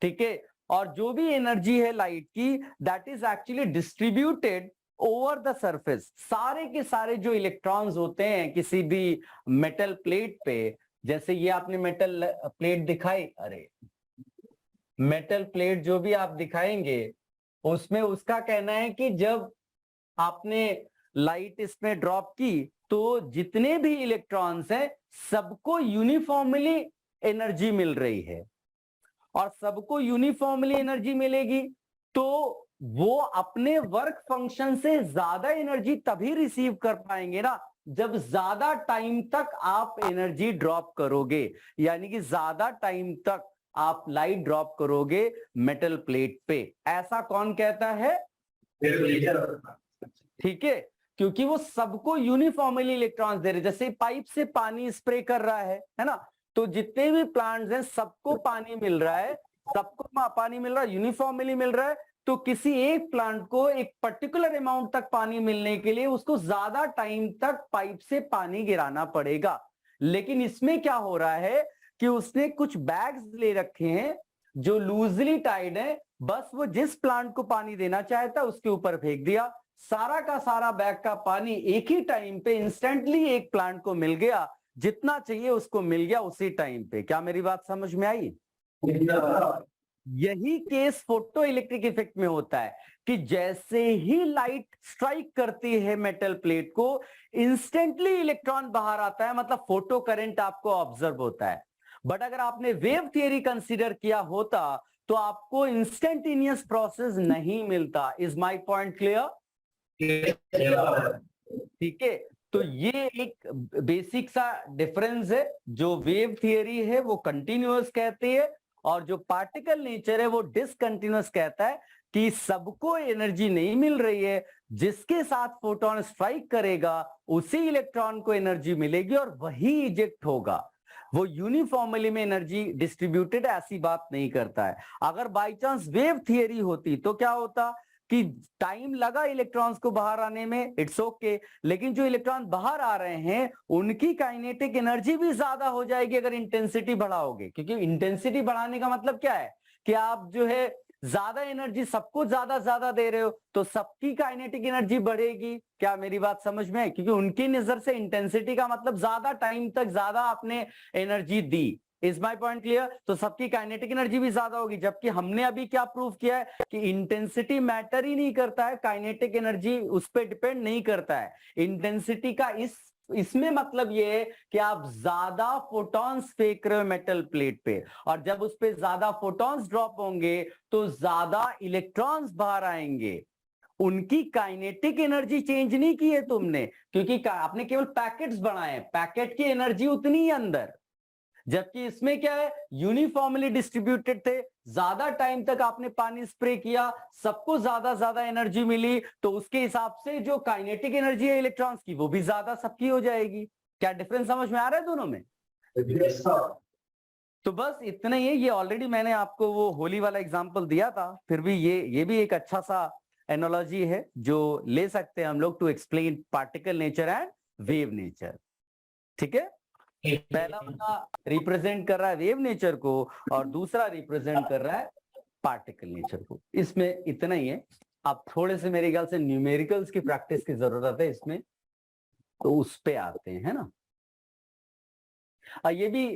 S1: ठीक है। और जो भी एनर्जी है लाइट की, that is actually distributed over the surface. सारे के सारे जो इलेक्ट्रॉन्स होते हैं किसी भी मेटल प्लेट पे, जैसे ये आपने मेटल प्लेट दिखाई, अरे मेटल प्लेट जो भी आप दिखाएंगे उसमें उसका कहना है कि जब आपने लाइट इसमें ड्रॉप की तो जितने भी इलेक्ट्रॉन्स हैं सबको यूनिफॉर्मली एनर्जी मिल रही है, और सबको यूनिफॉर्मली एनर्जी मिलेगी तो वो अपने वर्क फंक्शन से ज्यादा एनर्जी तभी रिसीव कर पाएंगे ना जब ज्यादा टाइम तक आप एनर्जी ड्रॉप करोगे, यानी कि ज्यादा टाइम तक आप लाइट ड्रॉप करोगे मेटल प्लेट पे। ऐसा कौन कहता है? ठीक है, क्योंकि वो सबको यूनिफॉर्मली इलेक्ट्रॉन्स दे रहे, जैसे पाइप से पानी स्प्रे कर रहा है ना, तो जितने भी प्लांट्स हैं सबको पानी मिल रहा है, सबको पानी मिल रहा है, यूनिफॉर्मली मिल रहा है। तो किसी एक प्लांट को एक पर्टिकुलर अमाउंट तक पानी मिलने के लिए उसको ज्यादा टाइम तक पाइप से पानी गिराना पड़ेगा। लेकिन इसमें क्या हो रहा है कि उसने कुछ बैग्स ले रखे हैं जो लूजली टाइड है, बस वो जिस प्लांट को पानी देना चाहता उसके ऊपर फेंक दिया, सारा का सारा बैग का पानी एक ही टाइम पे इंस्टेंटली एक प्लांट को मिल गया, जितना चाहिए उसको मिल गया उसी टाइम पे। क्या मेरी बात समझ में आई? यही केस फोटो इलेक्ट्रिक इफेक्ट में होता है कि जैसे ही लाइट स्ट्राइक करती है मेटल प्लेट को, इंस्टेंटली इलेक्ट्रॉन बाहर आता है, मतलब फोटो करंट आपको ऑब्जर्व होता है। बट अगर आपने वेव थियरी कंसीडर किया होता तो आपको इंस्टेंटेनियस प्रोसेस नहीं मिलता। Is my point clear? ठीक है, तो ये एक बेसिक सा डिफरेंस है। जो वेव थियरी है वो कंटिन्यूअस कहती है, और जो पार्टिकल नेचर है वो डिसकंटिन्यूअस कहता है कि सबको एनर्जी नहीं मिल रही है, जिसके साथ फोटोन स्ट्राइक करेगा उसी इलेक्ट्रॉन को एनर्जी मिलेगी और वही इजेक्ट होगा। वो यूनिफॉर्मली में एनर्जी डिस्ट्रीब्यूटेड ऐसी बात नहीं करता है। अगर बाय चांस वेव थियरी होती तो क्या होता कि टाइम लगा इलेक्ट्रॉन्स को बाहर आने में, इट्स ओके, लेकिन जो इलेक्ट्रॉन बाहर आ रहे हैं उनकी काइनेटिक एनर्जी भी ज्यादा हो जाएगी अगर इंटेंसिटी बढ़ाओगे। क्योंकि इंटेंसिटी बढ़ाने का मतलब क्या है कि आप जो है ज्यादा एनर्जी सबको ज्यादा ज्यादा दे रहे हो तो सबकी काइनेटिक एनर्जी बढ़ेगी। क्या मेरी बात समझ में है? क्योंकि उनकी नजर से इंटेंसिटी का मतलब ज्यादा टाइम तक ज्यादा आपने energy the. Is my point clear? तो सबकी काइनेटिक एनर्जी भी ज्यादा होगी, जबकि हमने अभी क्या प्रूव किया है कि इंटेंसिटी मैटर ही नहीं करता है, काइनेटिक एनर्जी उस पर डिपेंड नहीं करता है। इंटेंसिटी का इसमें मतलब ये है कि आप ज्यादा फोटॉन्स फेंक रहे हो मेटल प्लेट पे, और जब उस पे ज्यादा फोटॉन्स ड्रॉप होंगे तो ज्यादा इलेक्ट्रॉन्स बाहर आएंगे। उनकी काइनेटिक एनर्जी चेंज नहीं की है तुमने, क्योंकि आपने केवल पैकेट्स बनाए, पैकेट की एनर्जी उतनी ही अंदर। जबकि इसमें क्या है, यूनिफॉर्मली डिस्ट्रीब्यूटेड थे, ज्यादा टाइम तक आपने पानी स्प्रे किया, सबको ज्यादा ज्यादा एनर्जी मिली, तो उसके हिसाब से जो काइनेटिक एनर्जी है इलेक्ट्रॉन्स की वो भी ज्यादा सबकी हो जाएगी। क्या डिफरेंस समझ में आ रहा है दोनों में? तो बस इतना ही है। ये ऑलरेडी मैंने आपको वो होली वाला एग्जांपल दिया था, फिर भी ये भी एक अच्छा सा एनालॉजी है जो ले सकते हैं हम लोग to explain particle nature and wave nature. ठीक है, पहला वाला रिप्रेजेंट कर रहा है वेव नेचर को और दूसरा रिप्रेजेंट कर रहा है पार्टिकल नेचर को। इसमें इतना ही है। आप थोड़े से मेरे ख्याल से न्यूमेरिकल्स की प्रैक्टिस की जरूरत है इसमें, तो उस पे आते हैं, है ना। ये भी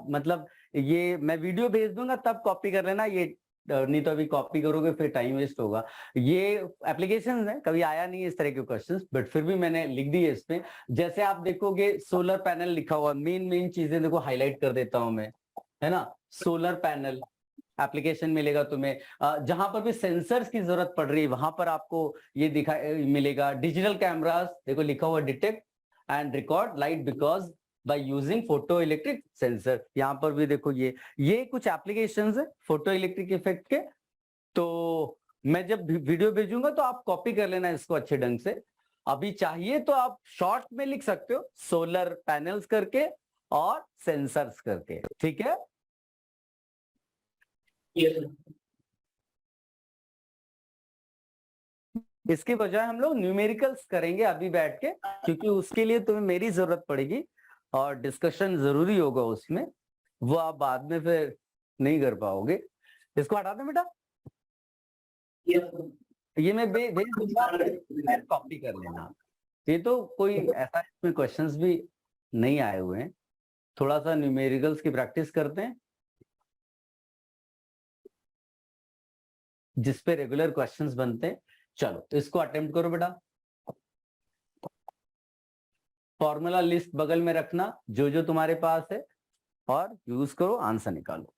S1: मतलब ये मैं वीडियो भेज दूंगा तब कॉपी कर लेना, ये नहीं तो अभी कॉपी करोगे फिर टाइम वेस्ट होगा। ये एप्लीकेशन है, कभी आया नहीं है इस तरह के क्वेश्चंस, बट फिर भी मैंने लिख दिए इसमें। जैसे आप देखोगे सोलर पैनल लिखा हुआ, मेन चीजें देखो हाईलाइट कर देता हूं मैं, है ना। सोलर पैनल एप्लीकेशन मिलेगा तुम्हें, जहां पर भी सेंसर्स की जरूरत पड़ रही है वहां पर आपको ये दिखा मिलेगा। डिजिटल कैमरास देखो लिखा हुआ detect and record light because by using photo electric sensor. यहाँ पर भी देखो ये कुछ एप्लीकेशंस है फोटो इलेक्ट्रिक इफेक्ट के। तो मैं जब वीडियो भेजूंगा तो आप कॉपी कर लेना इसको अच्छे ढंग से। अभी चाहिए तो आप शॉर्ट में लिख सकते हो सोलर पैनल्स करके और सेंसर्स करके, ठीक है। इसके बजाय हम लोग न्यूमेरिकल्स करेंगे अभी बैठ के, क्योंकि उसके लिए तुम्हें मेरी जरूरत पड़ेगी और डिस्कशन जरूरी होगा उसमें, वो आप बाद में फिर नहीं कर पाओगे। इसको हटा दें बेटा,
S2: Yes.
S1: ये मैं भेज दूंगा, कॉपी कर लेना। ये तो कोई ऐसा इसमें क्वेश्चंस भी नहीं आए हुए हैं, थोड़ा सा न्यूमेरिकल्स की प्रैक्टिस करते हैं जिस पे रेगुलर क्वेश्चंस बनते हैं। चलो तो इसको अटेम्प्ट करो बेटा। फॉर्मूला लिस्ट बगल में रखना जो जो तुम्हारे पास है और यूज करो, आंसर निकालो।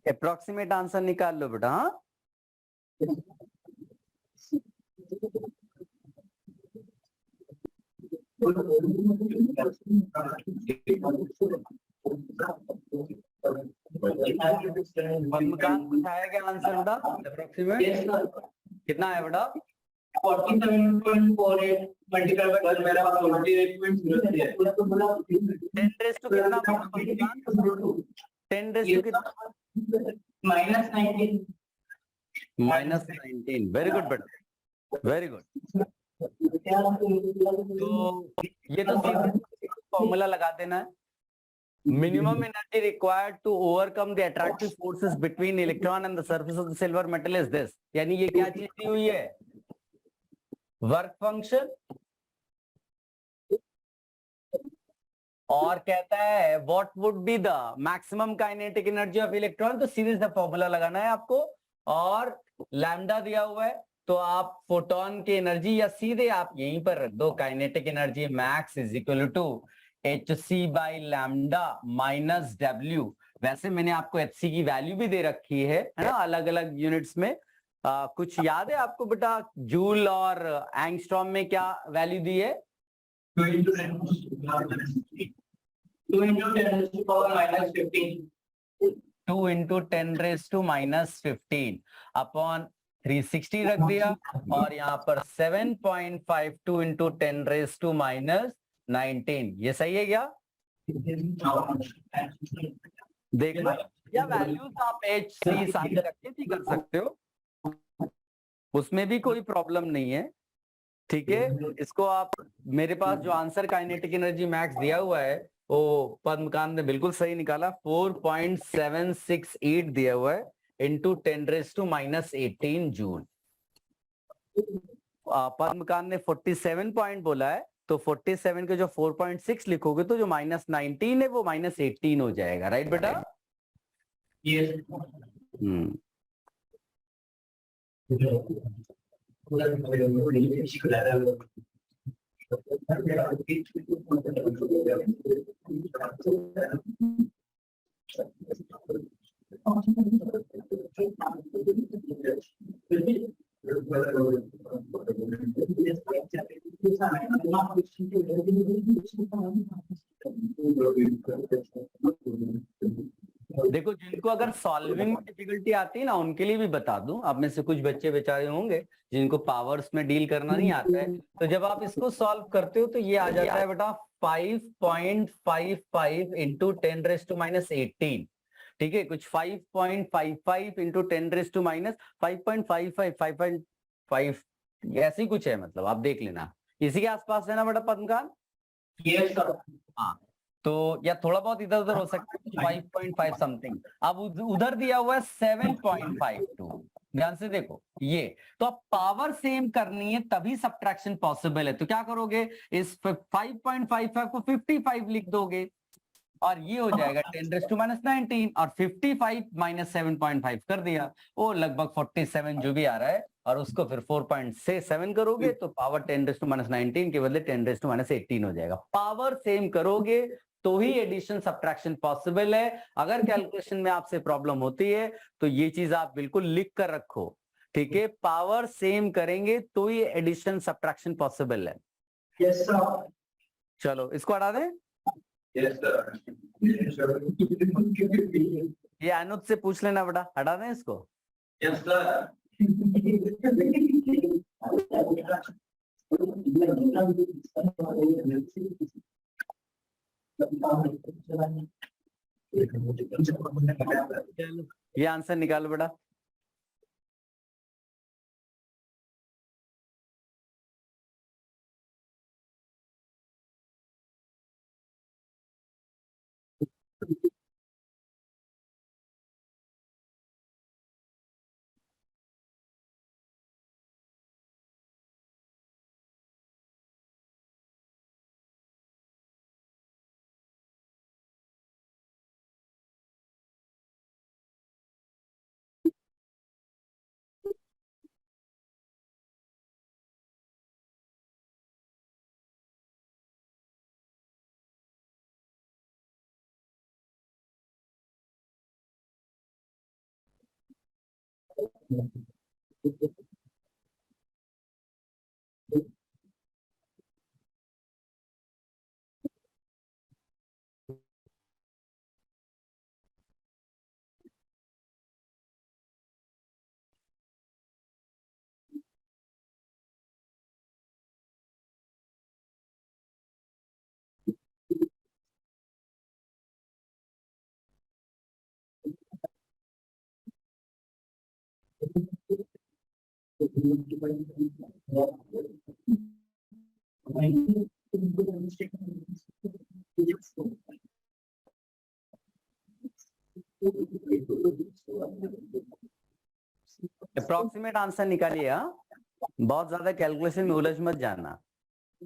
S1: अप्रोक्सीमेट आंसर निकाल लो बेटा। हाँ, मकान कुछ आएगा आंसर बेटा अप्रोक्सीमेट कितना है बेटा?
S2: 47.48 multiplied by 12 मेरा 48.03 है।
S1: 10 रेज़ टू कितना बेटा? 10 रेज़ टू कितना?
S2: -19
S1: -19। वेरी गुड बेटा, वेरी गुड। तो ये तो फॉर्मूला लगा देना है। Minimum energy required to overcome the attractive forces between electron and the surface of the silver metal is this. यानी ये क्या चीज दी हुई है? वर्क फंक्शन, और कहता है what would be the maximum kinetic energy of electron. तो सीरीज द फॉर्मूला लगाना है आपको, और लैम्डा दिया हुआ है तो आप फोटोन की एनर्जी या सीधे आप यहीं पर रख दो, kinetic energy max is equal to hc by lambda minus w। वैसे मैंने आपको hc की वैल्यू भी दे रखी है ना, अलग अलग यूनिट्स में। कुछ याद है आपको बेटा जूल और एंगस्ट्रॉम में क्या वैल्यू दी है?
S2: 2 into 10 raised to power minus 15
S1: 2 into 10 raised to minus 15 upon 360 रख दिया, और यहाँ पर 7.52 into 10 raised to minus 19। ये सही है क्या? देख लो, या वैल्यूज आप एच सी सामने रख के भी कर सकते हो, उसमें भी कोई प्रॉब्लम नहीं है। ठीक है, इसको आप, मेरे पास जो आंसर काइनेटिक एनर्जी मैक्स दिया हुआ है वो पद्मकांत ने बिल्कुल सही निकाला, 4.768 दिया हुआ है into 10 raise to minus 18 joule. Padmakant ने 47 पॉइंट बोला है, तो 47 के जो 4.6 लिखोगे तो जो माइनस 19 है वो माइनस 18 हो जाएगा। राइट बेटा?
S2: yes
S1: देखो, जिनको अगर सॉल्विंग में डिफिकल्टी आती है ना, उनके लिए भी बता दूं, आप में से कुछ बच्चे बेचारे होंगे जिनको पावर्स में डील करना नहीं आता है, तो जब आप इसको सॉल्व करते हो तो ये आ जाता है बेटा 5.55 इंटू 10 रेज़ टू माइनस 18। ठीक है, कुछ 5.55 इंटू 10 रेज़ टू माइनस 5.55, 5.5 ऐसी कुछ है, मतलब आप देख लेना, इसी के आसपास है ना बेटा पद्मकांत?
S2: Yes, sir.
S1: हाँ, तो या थोड़ा बहुत इधर उधर हो सकता है, 5.5 समथिंग। अब उधर दिया हुआ है 7.52। ध्यान से देखो ये, तो अब पावर सेम करनी है तभी सब्ट्रैक्शन पॉसिबल है। तो क्या करोगे, इस 5.55 को 55 लिख दोगे और ये हो जाएगा 10⁻⁻19 और 55 माइनस 7.5 कर दिया, वो लगभग 47 जो भी आ रहा है, और उसको फिर 4.7 करोगे तो पावर 10⁻19 के बदले 10⁻18 हो जाएगा। पावर सेम करोगे तो ही एडिशन सब्ट्रैक्शन पॉसिबल है। अगर कैलकुलेशन में आपसे प्रॉब्लम होती है तो ये चीज आप बिल्कुल लिख कर रखो, ठीक है? पावर सेम करेंगे तो ही एडिशन सब्ट्रैक्शन पॉसिबल है।
S2: Yes, sir.
S1: चलो इसको हटा दें,
S2: Yes, sir. Yes, sir.
S1: ये अनुज से पूछ लेना बेटा, हटा दें इसको।
S2: Yes, sir.
S1: ये आंसर निकालो बेटा। अप्रोक्सीमेट आंसर निकालिए, हाँ, बहुत ज्यादा कैलकुलेशन में उलझ मत जाना।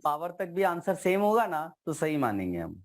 S1: पावर तक भी आंसर सेम होगा ना तो सही मानेंगे हम।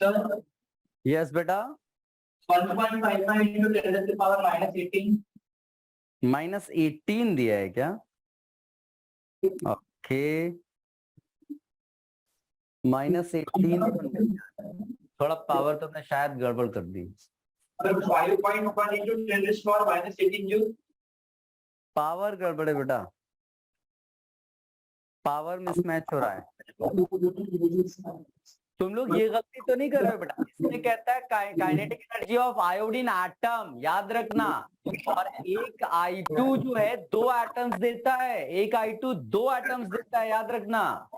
S2: Sir,
S1: यस बेटा,
S2: 1.55 into 10 to the power -18.
S1: -18 दिया है क्या? ओके, -18 थोड़ा पावर तो मैं शायद गड़बड़ कर दी।
S2: Sir, 5.1 into 10 to the power -18 joule.
S1: Power गड़बड़ है बेटा, पावर मिसमैच हो रहा है। तुम लोग ये गलती तो नहीं कर रहे हो बेटा, इसमें कहता है kinetic energy of iodine atom, याद रखना। और एक I2 जो है 2 एटम्स देता है, एक I2 2 एटम्स देता है, याद रखना।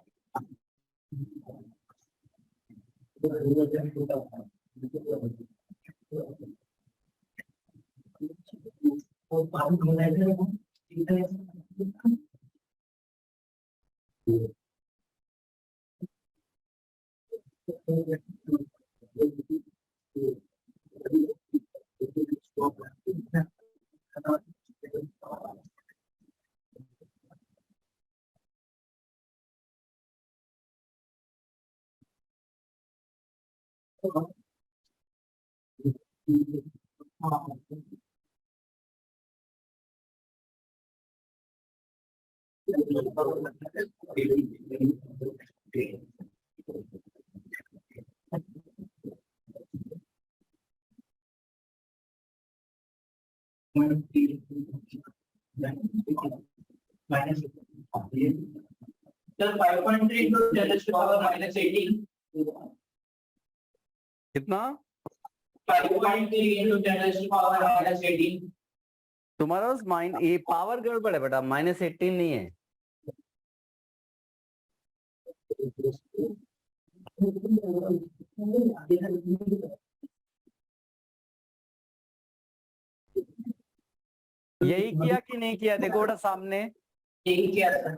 S2: minus sir 5.3 into 10 raised to power minus 18.
S1: कितना?
S2: 5.3 into 10 raised to power minus 18.
S1: तुम्हारा ये पावर गड़बड़ है बेटा, -18 नहीं है। यही किया कि नहीं किया? देखो बेटा सामने,
S2: यही किया सर।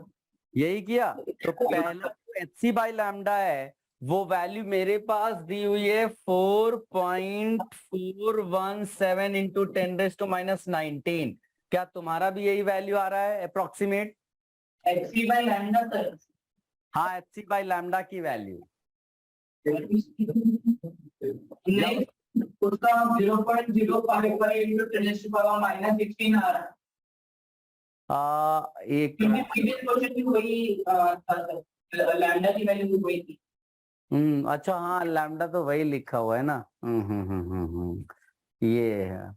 S1: यही किया। तो पहला HC बाई लैम्डा है, वो वैल्यू मेरे पास दी हुई है 4.417 इंटू 10 रेज़ टू -19। क्या तुम्हारा भी यही वैल्यू आ रहा है approximate?
S2: HC by lambda sir.
S1: हाँ, HC बाई लैम्डा की वैल्यू
S2: नहीं, उसका 0.055 into 10 raised to power minus 16 आ रहा है।
S1: एक
S2: क्योंकि प्रीवियस क्वेश्चन भी वही था सर, लैम्डा की वैल्यू भी वही थी।
S1: अच्छा, हाँ लैम्डा तो वही लिखा हुआ है ना। ये है।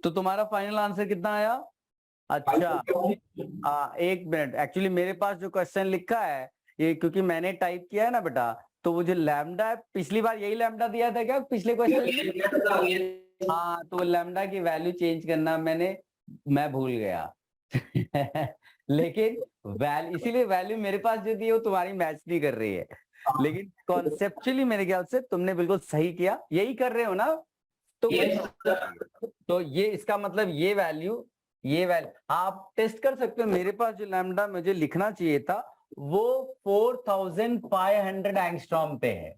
S1: तो तुम्हारा फाइनल आंसर कितना आया? अच्छा, एक मिनट, एक्चुअली मेरे पास जो क्वेश्चन लिखा है ये, क्योंकि मैंने टाइप किया है ना बेटा, तो वो जो लैम्डा है, पिछली बार यही लैम्डा दिया था क्या पिछले क्वेश्चन? हाँ, तो लैम्डा की वैल्यू चेंज करना मैं भूल गया। लेकिन इसीलिए वैल्यू मेरे पास जो दी है वो तुम्हारी मैच नहीं कर रही है, लेकिन कॉन्सेप्चुअली मेरे ख्याल से तुमने बिल्कुल सही किया। यही कर रहे हो ना? तो ये इसका मतलब ये वैल्यू आप टेस्ट कर सकते हो। मेरे पास जो लैम्डा मुझे लिखना चाहिए था वो 4500 एंगस्ट्रॉम पे है।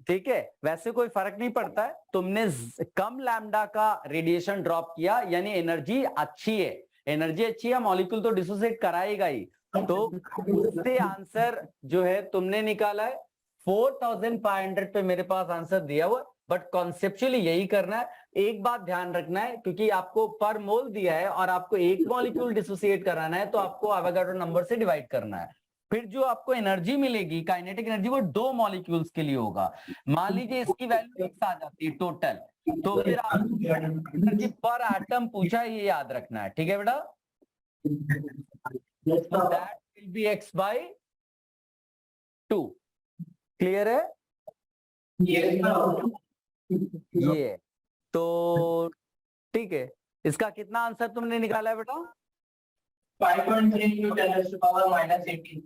S1: ठीक है, वैसे कोई फर्क नहीं पड़ता है, तुमने कम लैम्डा का रेडिएशन ड्रॉप किया, यानी एनर्जी अच्छी है, मॉलिक्यूल तो डिसोसिएट कराएगा ही। तो उससे आंसर जो है तुमने निकाला है 4500 पे मेरे पास आंसर दिया हुआ, बट कॉन्सेप्चुअली यही करना है। एक बात ध्यान रखना है, क्योंकि आपको पर मोल दिया है और आपको एक मॉलिक्यूल डिसोसिएट कराना है, तो आपको एवोगाड्रो नंबर से डिवाइड करना है। फिर जो आपको एनर्जी मिलेगी, काइनेटिक एनर्जी, वो 2 मॉलिक्यूल्स के लिए होगा। मान लीजिए इसकी वैल्यू 6 आ जाती है टोटल, तो फिर एनर्जी पर एटम पूछा है, ये याद रखना है। ठीक है बेटा? That will be x/2। Clear है? ये तो ठीक है। इसका कितना आंसर तुमने निकाला है बेटा?
S2: 5.3 into 10 raised to power minus 18।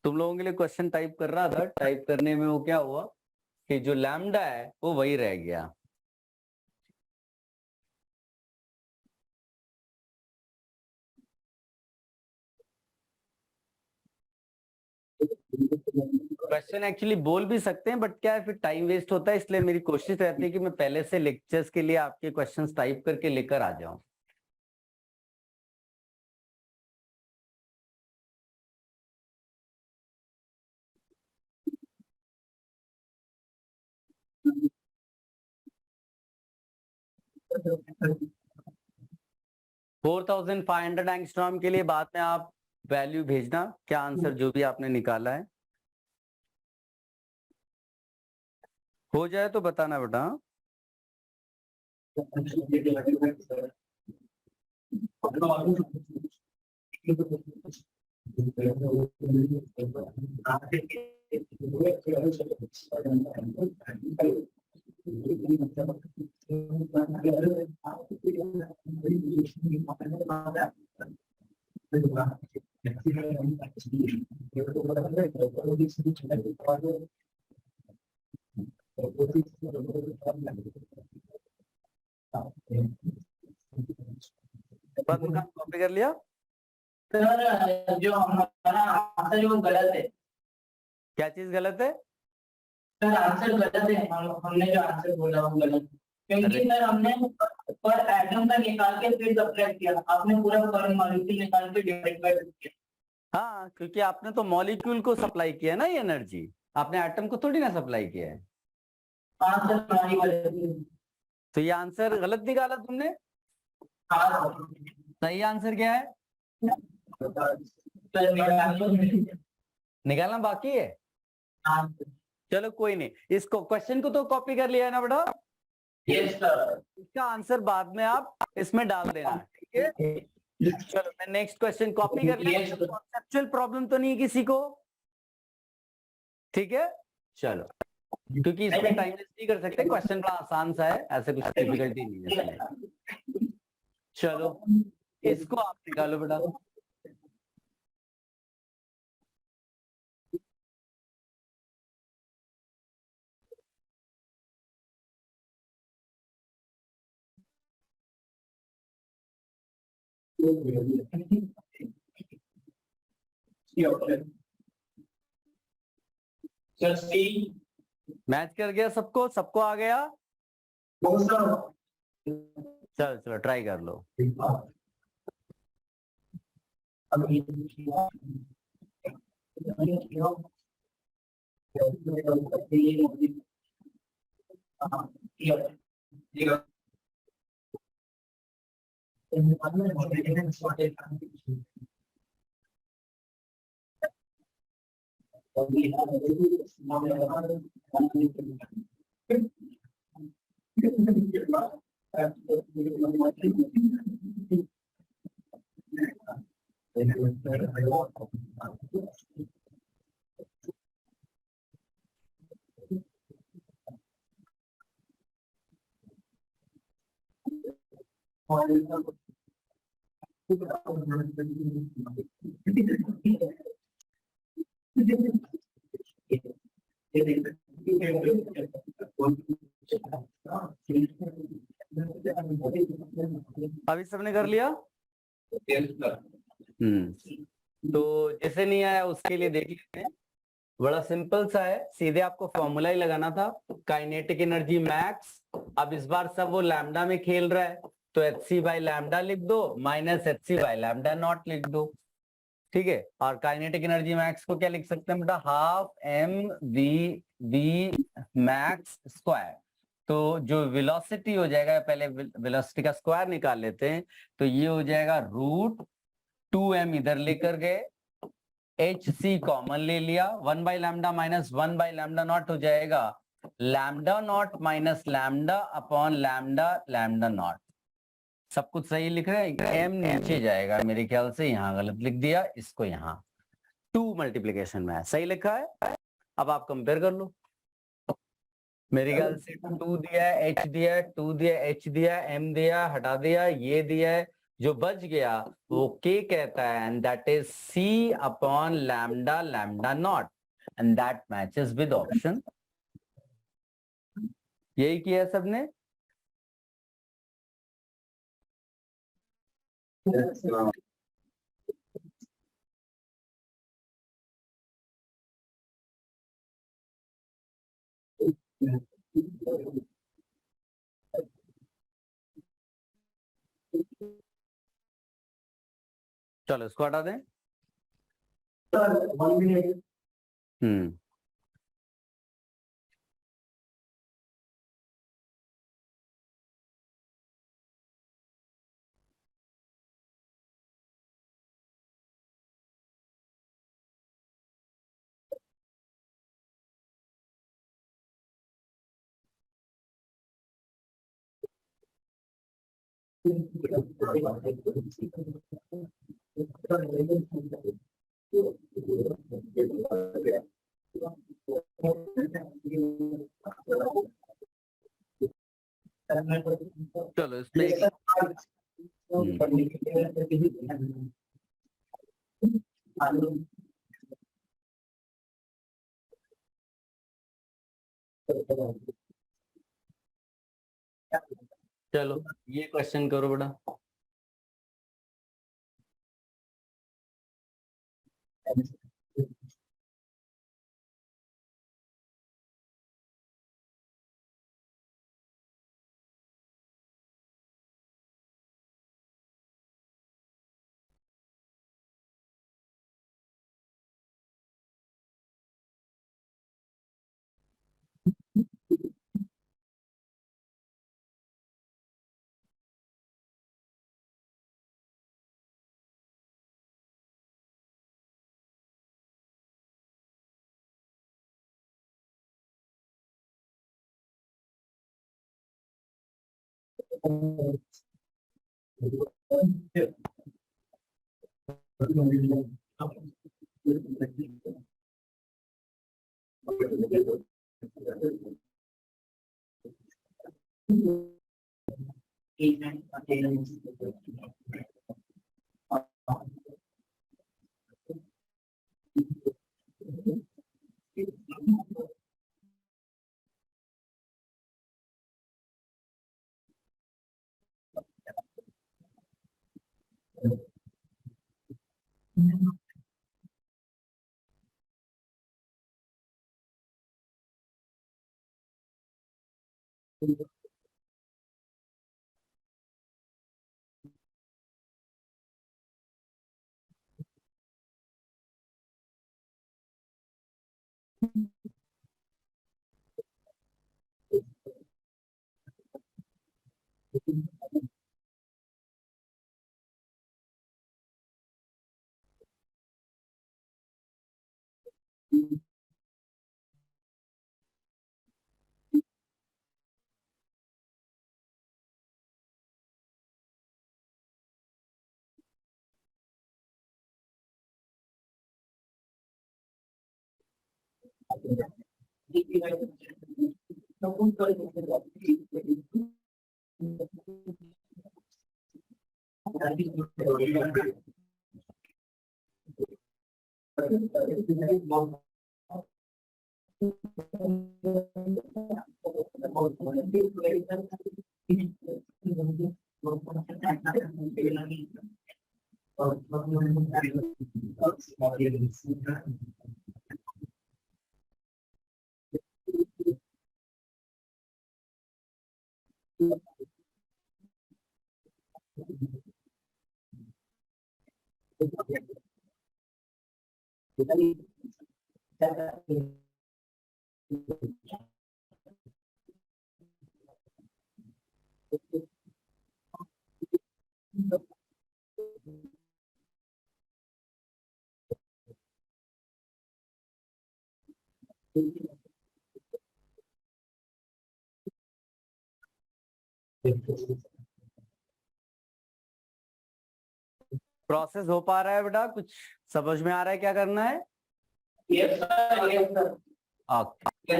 S1: तुम लोगों के लिए क्वेश्चन टाइप कर रहा था, टाइप करने में वो क्या हुआ कि जो लैम्डा है वो वही रह गया। क्वेश्चन एक्चुअली बोल भी सकते हैं, बट क्या है फिर टाइम वेस्ट होता है, इसलिए मेरी कोशिश रहती है कि मैं पहले से लेक्चर्स के लिए आपके क्वेश्चंस टाइप करके लेकर आ जाऊं। $4500 एंगस्ट्रॉम के लिए बाद में आप वैल्यू भेजना, क्या आंसर जो भी आपने निकाला है। हो जाए तो बताना बेटा। कॉपी कर लिया
S2: सर? जो हमारा आंसर जो गलत है।
S1: क्या चीज गलत है?
S2: सर आंसर गलत है, हमने जो आंसर बोला वो गलत, क्योंकि सर हमने पर एटम का निकाल के फिर सब्ट्रैक्ट किया, आपने पूरा पर मॉलिक्यूल निकाल के डिवाइड कर दिया।
S1: हाँ, क्योंकि आपने तो मॉलिक्यूल को सप्लाई किया ना ये एनर्जी, आपने एटम को थोड़ी ना सप्लाई किया है।
S2: हाँ सर, हमारी गलती है।
S1: तो ये आंसर गलत निकाला तुमने।
S2: हाँ
S1: सही आंसर क्या है?
S2: सर
S1: निकालना बाकी है।
S2: हाँ
S1: चलो कोई नहीं, इसको क्वेश्चन को तो कॉपी कर लिया है ना बेटा।
S2: Yes sir.
S1: इसका आंसर बाद में आप इसमें डाल देना, ठीक है। चलो मैं नेक्स्ट क्वेश्चन कॉपी कर लिया।
S2: Yes, sir.
S1: कॉन्सेप्चुअल प्रॉब्लम तो नहीं है किसी को, ठीक है। चलो, क्योंकि इसमें टाइम वेस्ट नहीं कर सकते, क्वेश्चन बड़ा आसान सा है, ऐसे कुछ डिफिकल्टी नहीं है इसमें। चलो इसको आप निकालो बेटा।
S2: सर सी।
S1: मैच कर गया सबको, सबको आ गया। चलो चलो ट्राई कर लो। अभी सबने कर लिया। तो जैसे नहीं आया उसके लिए देख लेते हैं, बड़ा सिंपल सा है, सीधे आपको फॉर्मूला ही लगाना था, काइनेटिक एनर्जी मैक्स। अब इस बार सब वो लैम्डा में खेल रहा है, तो एच सी बाई लैम्डा लिख दो minus H C by lambda not लिख दो, ठीक है। और काइनेटिक एनर्जी मैक्स को क्या लिख सकते हैं बेटा, half M V V max square. तो जो वेलोसिटी हो जाएगा, पहले वेलोसिटी का स्क्वायर निकाल लेते हैं, तो ये हो जाएगा रूट 2m इधर लेकर गए, एच सी कॉमन ले लिया, 1 by lambda minus 1 by lambda not हो जाएगा lambda naught minus lambda upon lambda lambda not. सब कुछ सही लिख रहे हैं, एम नीचे जाएगा मेरे ख्याल से, यहाँ गलत लिख दिया, इसको यहाँ 2 मल्टीप्लीकेशन में है, सही लिखा है। अब आप कंपेयर कर लो, मेरे ख्याल से 2 दिया है, एच दिया है, 2 दिया, एच दिया, एम दिया, हटा दिया, ये दिया है, जो बच गया वो के कहता है, and that is C upon lambda lambda not, and that matches with option. यही किया सबने। चलो इसको हटा दें। हम्म चलो इस पे चलो ये क्वेश्चन करो बेटा। प्रोसेस हो पा रहा है बेटा? कुछ समझ में आ रहा है क्या करना है?
S2: Yes, sir. Yes, sir.
S1: Okay,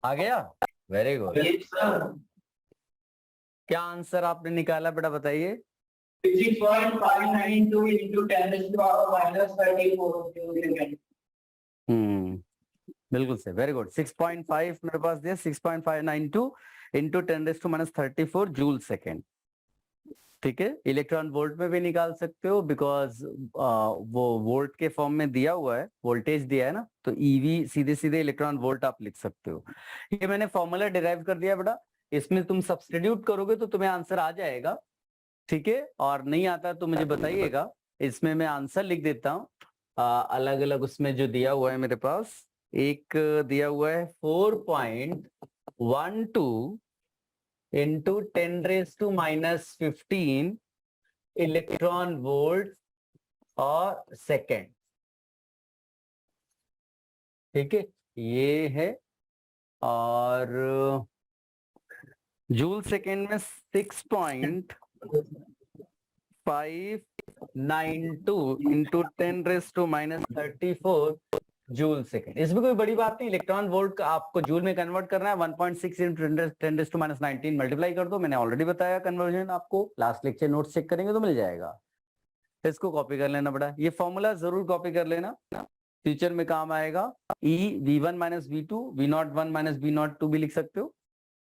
S1: आ गया? Very good. क्या आंसर आपने निकाला बेटा, बताइए?
S2: 6.592 into 10 raised to power minus 34 second.
S1: बिल्कुल से वेरी गुड 6.5 मेरे पास दिया 6.592 into 10 raise to minus 34 joule second. ठीक है, इलेक्ट्रॉन वोल्ट में भी निकाल सकते हो बिकॉज वो वोल्ट के फॉर्म में दिया हुआ है, वोल्टेज दिया है ना, तो ईवी सीधे सीधे इलेक्ट्रॉन वोल्ट आप लिख सकते हो। ये मैंने फॉर्मूला डिराइव कर दिया बेटा, इसमें तुम सब्स्टिट्यूट करोगे तो तुम्हें आंसर आ जाएगा। ठीक है, और नहीं आता तो मुझे बताइएगा, इसमें मैं आंसर लिख देता हूँ अलग अलग उसमें जो दिया हुआ है मेरे पास। एक दिया हुआ है 4.12 into 10 raised to minus 15 electron volt और सेकेंड। ठीक है, ये है। और जूल सेकेंड में 6.592 into 10 raised to minus 34 joule second. इसमें कोई बड़ी बात नहीं, इलेक्ट्रॉन वोल्ट का आपको जूल में कन्वर्ट करना है, 1.6 into 10 raised to minus 19 multiply कर दो। मैंने ऑलरेडी बताया कन्वर्जन, आपको लास्ट लेक्चर नोट्स चेक करेंगे तो मिल जाएगा। इसको कॉपी कर लेना बड़ा, ये फॉर्मूला जरूर कॉपी कर लेना, फ्यूचर में काम आएगा। E V1 minus V2 V01 minus V02 भी लिख सकते हो,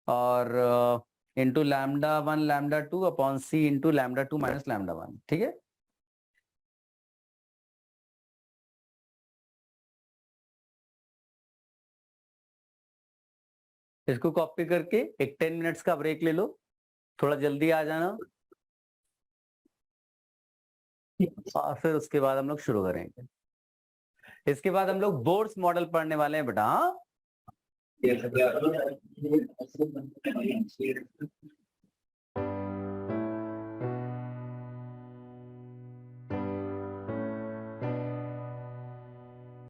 S1: और into lambda 1 lambda 2 upon C into lambda 2 minus lambda 1। ठीक है, इसको कॉपी करके एक 10 मिनट्स का ब्रेक ले लो, थोड़ा जल्दी आ जाना, और फिर उसके बाद हम लोग शुरू करेंगे। इसके बाद हम लोग बोर्ड्स मॉडल पढ़ने वाले हैं बेटा।